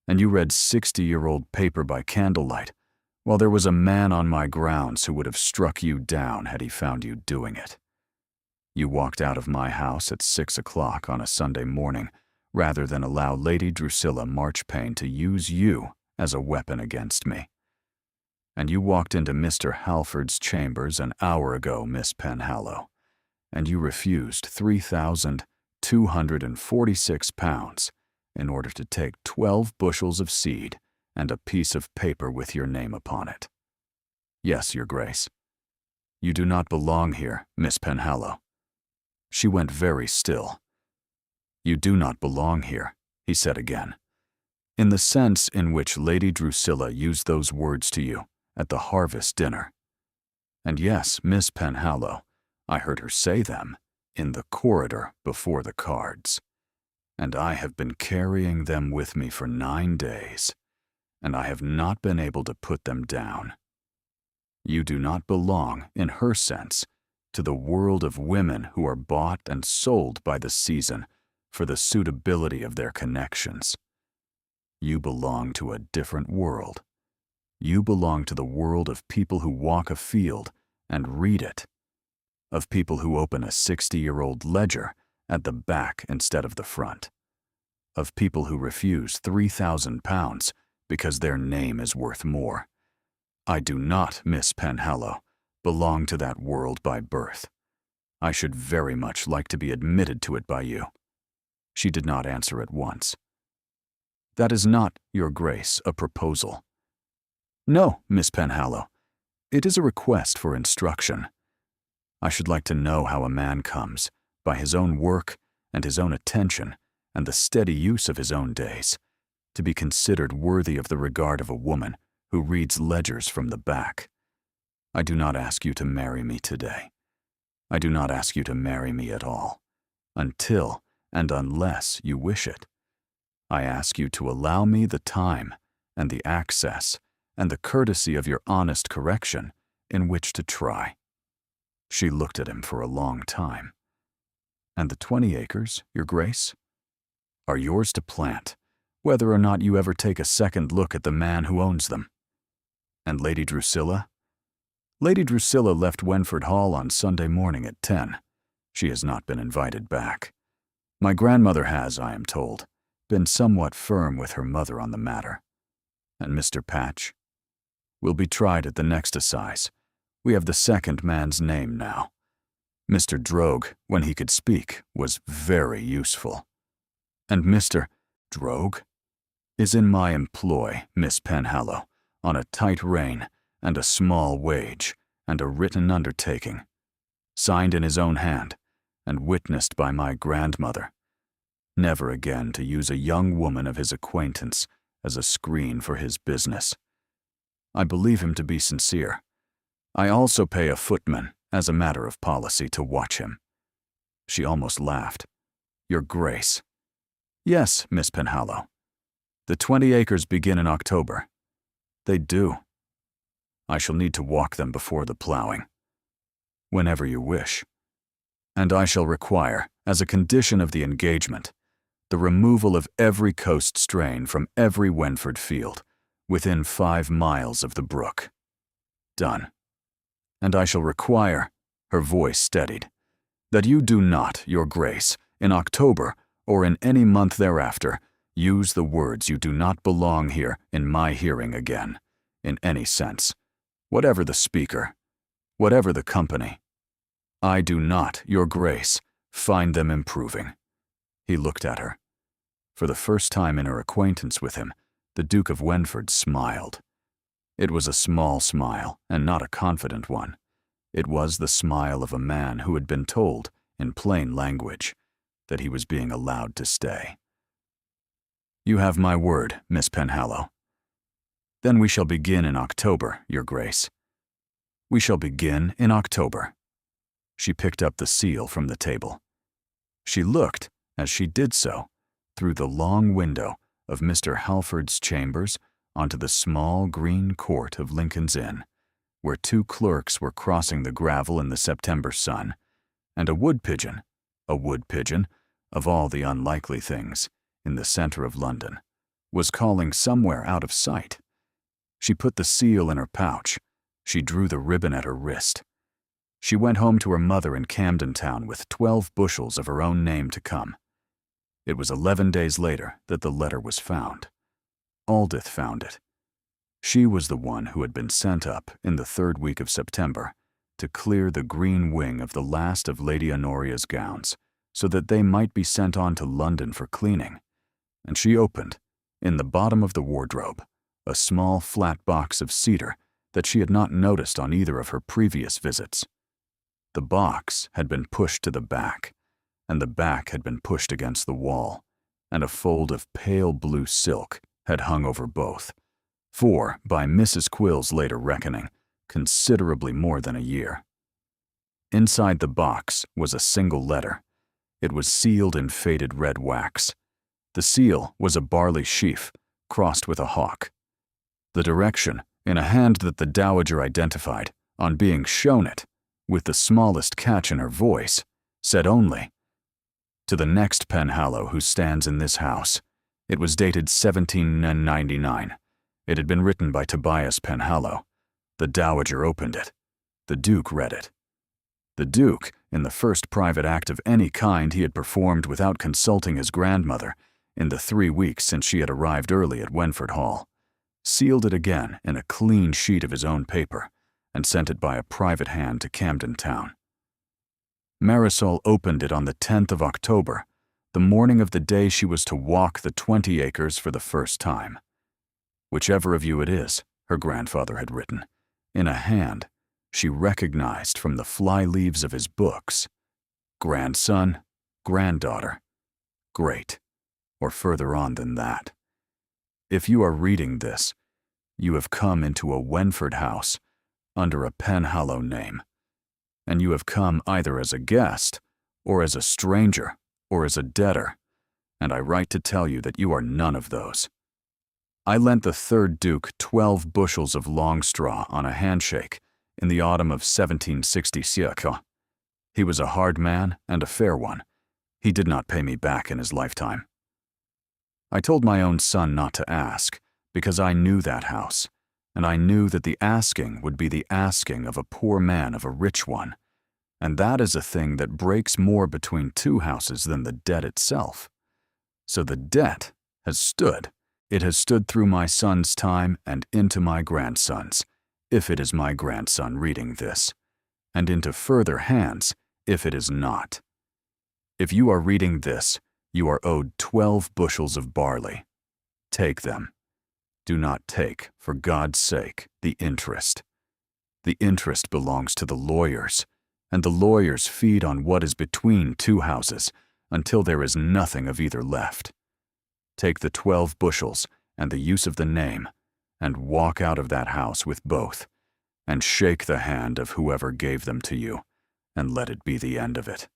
and you read 60-year-old paper by candlelight, while there was a man on my grounds who would have struck you down had he found you doing it. You walked out of my house at 6 o'clock on a Sunday morning, rather than allow Lady Drusilla Marchpane to use you as a weapon against me. And you walked into Mr. Halford's chambers an hour ago, Miss Penhallow, and you refused £3,246 in order to take 12 bushels of seed and a piece of paper with your name upon it. Yes, Your Grace. You do not belong here, Miss Penhallow." She went very still. "You do not belong here," he said again, "in the sense in which Lady Drusilla used those words to you at the harvest dinner. And yes, Miss Penhallow, I heard her say them in the corridor before the cards. And I have been carrying them with me for 9 days, and I have not been able to put them down. You do not belong, in her sense, to the world of women who are bought and sold by the season for the suitability of their connections. You belong to a different world. You belong to the world of people who walk a field and read it, of people who open a 60-year-old ledger at the back instead of the front, of people who refuse £3,000 because their name is worth more. I do not, Miss Penhallow, belong to that world by birth. I should very much like to be admitted to it by you." She did not answer at once. "That is not, Your Grace, a proposal." "No, Miss Penhallow. It is a request for instruction. I should like to know how a man comes, by his own work and his own attention and the steady use of his own days, to be considered worthy of the regard of a woman who reads ledgers from the back. I do not ask you to marry me today. I do not ask you to marry me at all, until and unless you wish it. I ask you to allow me the time and the access and the courtesy of your honest correction in which to try." She looked at him for a long time. "And the 20 acres, Your Grace, are yours to plant, whether or not you ever take a second look at the man who owns them. And Lady Drusilla? Lady Drusilla left Wenford Hall on Sunday morning at 10. She has not been invited back. My grandmother has, I am told, been somewhat firm with her mother on the matter. And Mr. Patch will be tried at the next assize. We have the second man's name now. Mr. Droge, when he could speak, was very useful. And Mr. Droge is in my employ, Miss Penhallow, on a tight rein and a small wage and a written undertaking, signed in his own hand and witnessed by my grandmother, never again to use a young woman of his acquaintance as a screen for his business. I believe him to be sincere. I also pay a footman, as a matter of policy, to watch him." She almost laughed. "Your Grace." "Yes, Miss Penhallow. The 20 acres begin in October." "They do." "I shall need to walk them before the plowing." "Whenever you wish." "And I shall require, as a condition of the engagement, the removal of every coast strain from every Wenford field, within 5 miles of the brook." "Done." "And I shall require," her voice steadied, "that you do not, Your Grace, in October or in any month thereafter, use the words you do not belong here in my hearing again, in any sense, whatever the speaker, whatever the company. I do not, Your Grace, find them improving." He looked at her. For the first time in her acquaintance with him, the Duke of Wenford smiled. It was a small smile, and not a confident one. It was the smile of a man who had been told, in plain language, that he was being allowed to stay. "You have my word, Miss Penhallow." "Then we shall begin in October, Your Grace." "We shall begin in October." She picked up the seal from the table. She looked, as she did so, through the long window of Mr. Halford's chambers onto the small green court of Lincoln's Inn, where 2 clerks were crossing the gravel in the September sun, and a wood pigeon, of all the unlikely things, in the center of London, was calling somewhere out of sight. She put the seal in her pouch. She drew the ribbon at her wrist. She went home to her mother in Camden Town with 12 bushels of her own name to come. It was 11 days later that the letter was found. Aldith found it. She was the one who had been sent up in the 3rd week of September to clear the green wing of the last of Lady Honoria's gowns, so that they might be sent on to London for cleaning. And she opened, in the bottom of the wardrobe, a small flat box of cedar that she had not noticed on either of her previous visits. The box had been pushed to the back, and the back had been pushed against the wall, and a fold of pale blue silk had hung over both, for, by Mrs. Quill's later reckoning, considerably more than a year. Inside the box was a single letter. It was sealed in faded red wax. The seal was a barley sheaf, crossed with a hawk. The direction, in a hand that the dowager identified, on being shown it, with the smallest catch in her voice, said only, "To the next Penhallow who stands in this house." It was dated 1799. It had been written by Tobias Penhallow. The dowager opened it. The Duke read it. The Duke, in the first private act of any kind he had performed without consulting his grandmother, in the 3 weeks since she had arrived early at Wenford Hall, sealed it again in a clean sheet of his own paper, and sent it by a private hand to Camden Town. Marisol opened it on the 10th of October, the morning of the day she was to walk the 20 acres for the first time. "Whichever of you it is," her grandfather had written, in a hand she recognized from the fly-leaves of his books, grandson, granddaughter, great, or further on than that. If you are reading this, you have come into a Wenford house under a Penhallow name, and you have come either as a guest, or as a stranger, or as a debtor, and I write to tell you that you are none of those. I lent the 3rd Duke 12 bushels of long straw on a handshake in the autumn of 1766. He was a hard man and a fair one. He did not pay me back in his lifetime. I told my own son not to ask, because I knew that house, and I knew that the asking would be the asking of a poor man of a rich one, and that is a thing that breaks more between 2 houses than the debt itself. So the debt has stood. It has stood through my son's time and into my grandson's, if it is my grandson reading this, and into further hands, if it is not. If you are reading this, you are owed 12 bushels of barley. Take them. Do not take, for God's sake, the interest. The interest belongs to the lawyers, and the lawyers feed on what is between 2 houses until there is nothing of either left. Take the 12 bushels and the use of the name, and walk out of that house with both, and shake the hand of whoever gave them to you, and let it be the end of it.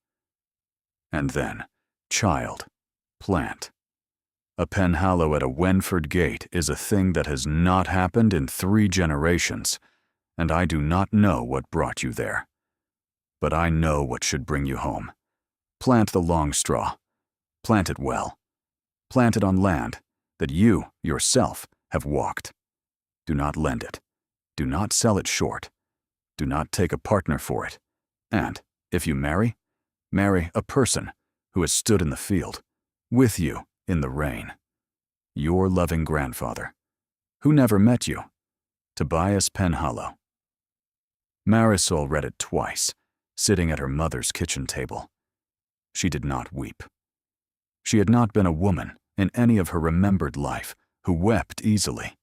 And then, child, plant. A Penhallow at a Wenford gate is a thing that has not happened in 3 generations, and I do not know what brought you there. But I know what should bring you home. Plant the long straw. Plant it well. Plant it on land that you, yourself, have walked. Do not lend it. Do not sell it short. Do not take a partner for it. And, if you marry a person who has stood in the field, with you in the rain. Your loving grandfather, who never met you, Tobias Penhallow. Marisol read it twice, sitting at her mother's kitchen table. She did not weep. She had not been a woman in any of her remembered life who wept easily,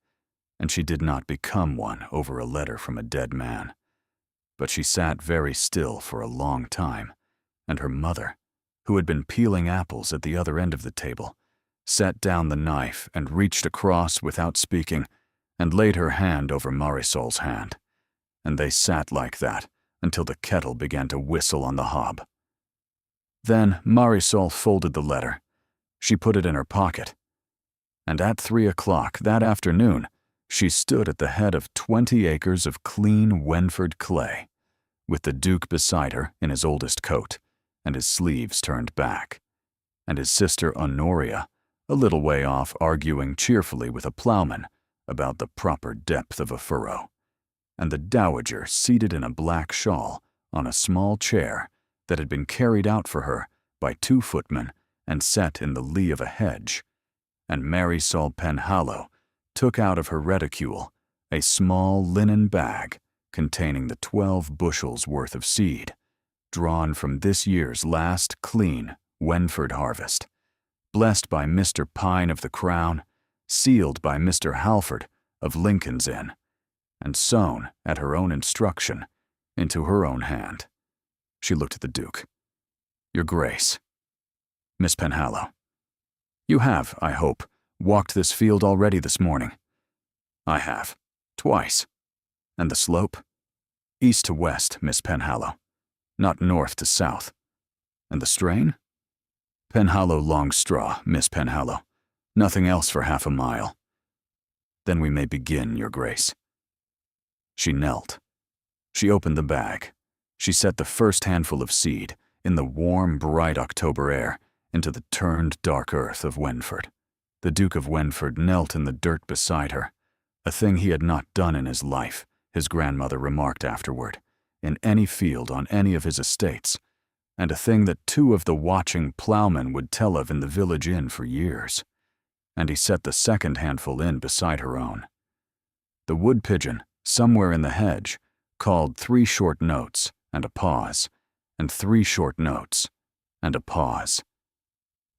and she did not become one over a letter from a dead man. But she sat very still for a long time, and her mother, who had been peeling apples at the other end of the table, set down the knife and reached across without speaking and laid her hand over Marisol's hand, and they sat like that until the kettle began to whistle on the hob. Then Marisol folded the letter. She put it in her pocket, and at 3 o'clock that afternoon, she stood at the head of 20 acres of clean Wenford clay, with the Duke beside her in his oldest coat, and his sleeves turned back, and his sister Honoria a little way off arguing cheerfully with a plowman about the proper depth of a furrow, and the dowager seated in a black shawl on a small chair that had been carried out for her by 2 footmen and set in the lee of a hedge, and Marisol Penhallow took out of her reticule a small linen bag containing the 12 bushels worth of seed, drawn from this year's last clean Wenford harvest, blessed by Mr. Pine of the Crown, sealed by Mr. Halford of Lincoln's Inn, and sewn, at her own instruction, into her own hand. She looked at the Duke. Your Grace, Miss Penhallow, you have, I hope, walked this field already this morning. I have, twice. And the slope? East to west, Miss Penhallow, not north to south. And the strain? Penhallow long straw, Miss Penhallow. Nothing else for half a mile. Then we may begin, Your Grace. She knelt. She opened the bag. She set the first handful of seed, in the warm, bright October air, into the turned dark earth of Wenford. The Duke of Wenford knelt in the dirt beside her, a thing he had not done in his life, his grandmother remarked afterward, in any field on any of his estates, and a thing that 2 of the watching plowmen would tell of in the village inn for years. And he set the second handful in beside her own. The wood pigeon, somewhere in the hedge, called 3 short notes and a pause, and 3 short notes and a pause.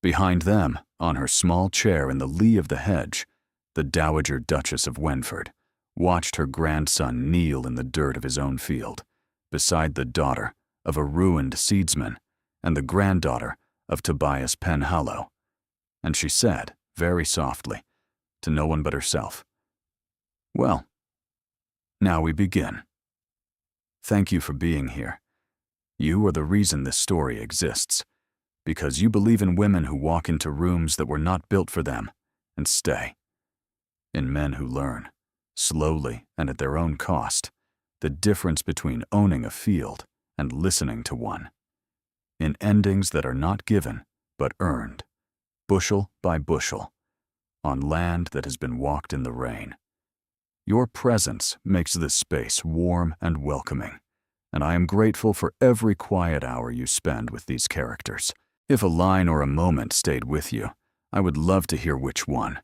Behind them, on her small chair in the lee of the hedge, the Dowager Duchess of Wenford watched her grandson kneel in the dirt of his own field, beside the daughter of a ruined seedsman and the granddaughter of Tobias Penhallow, and she said, very softly, to no one but herself, Well, now we begin. Thank you for being here. You are the reason this story exists, because you believe in women who walk into rooms that were not built for them and stay, in men who learn, slowly and at their own cost, the difference between owning a field and listening to one, in endings that are not given but earned, bushel by bushel, on land that has been walked in the rain. Your presence makes this space warm and welcoming, and I am grateful for every quiet hour you spend with these characters. If a line or a moment stayed with you, I would love to hear which one.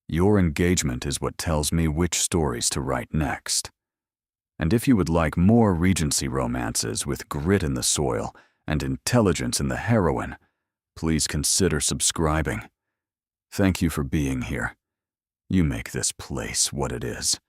Your engagement is what tells me which stories to write next. And if you would like more Regency romances with grit in the soil and intelligence in the heroine, please consider subscribing. Thank you for being here. You make this place what it is.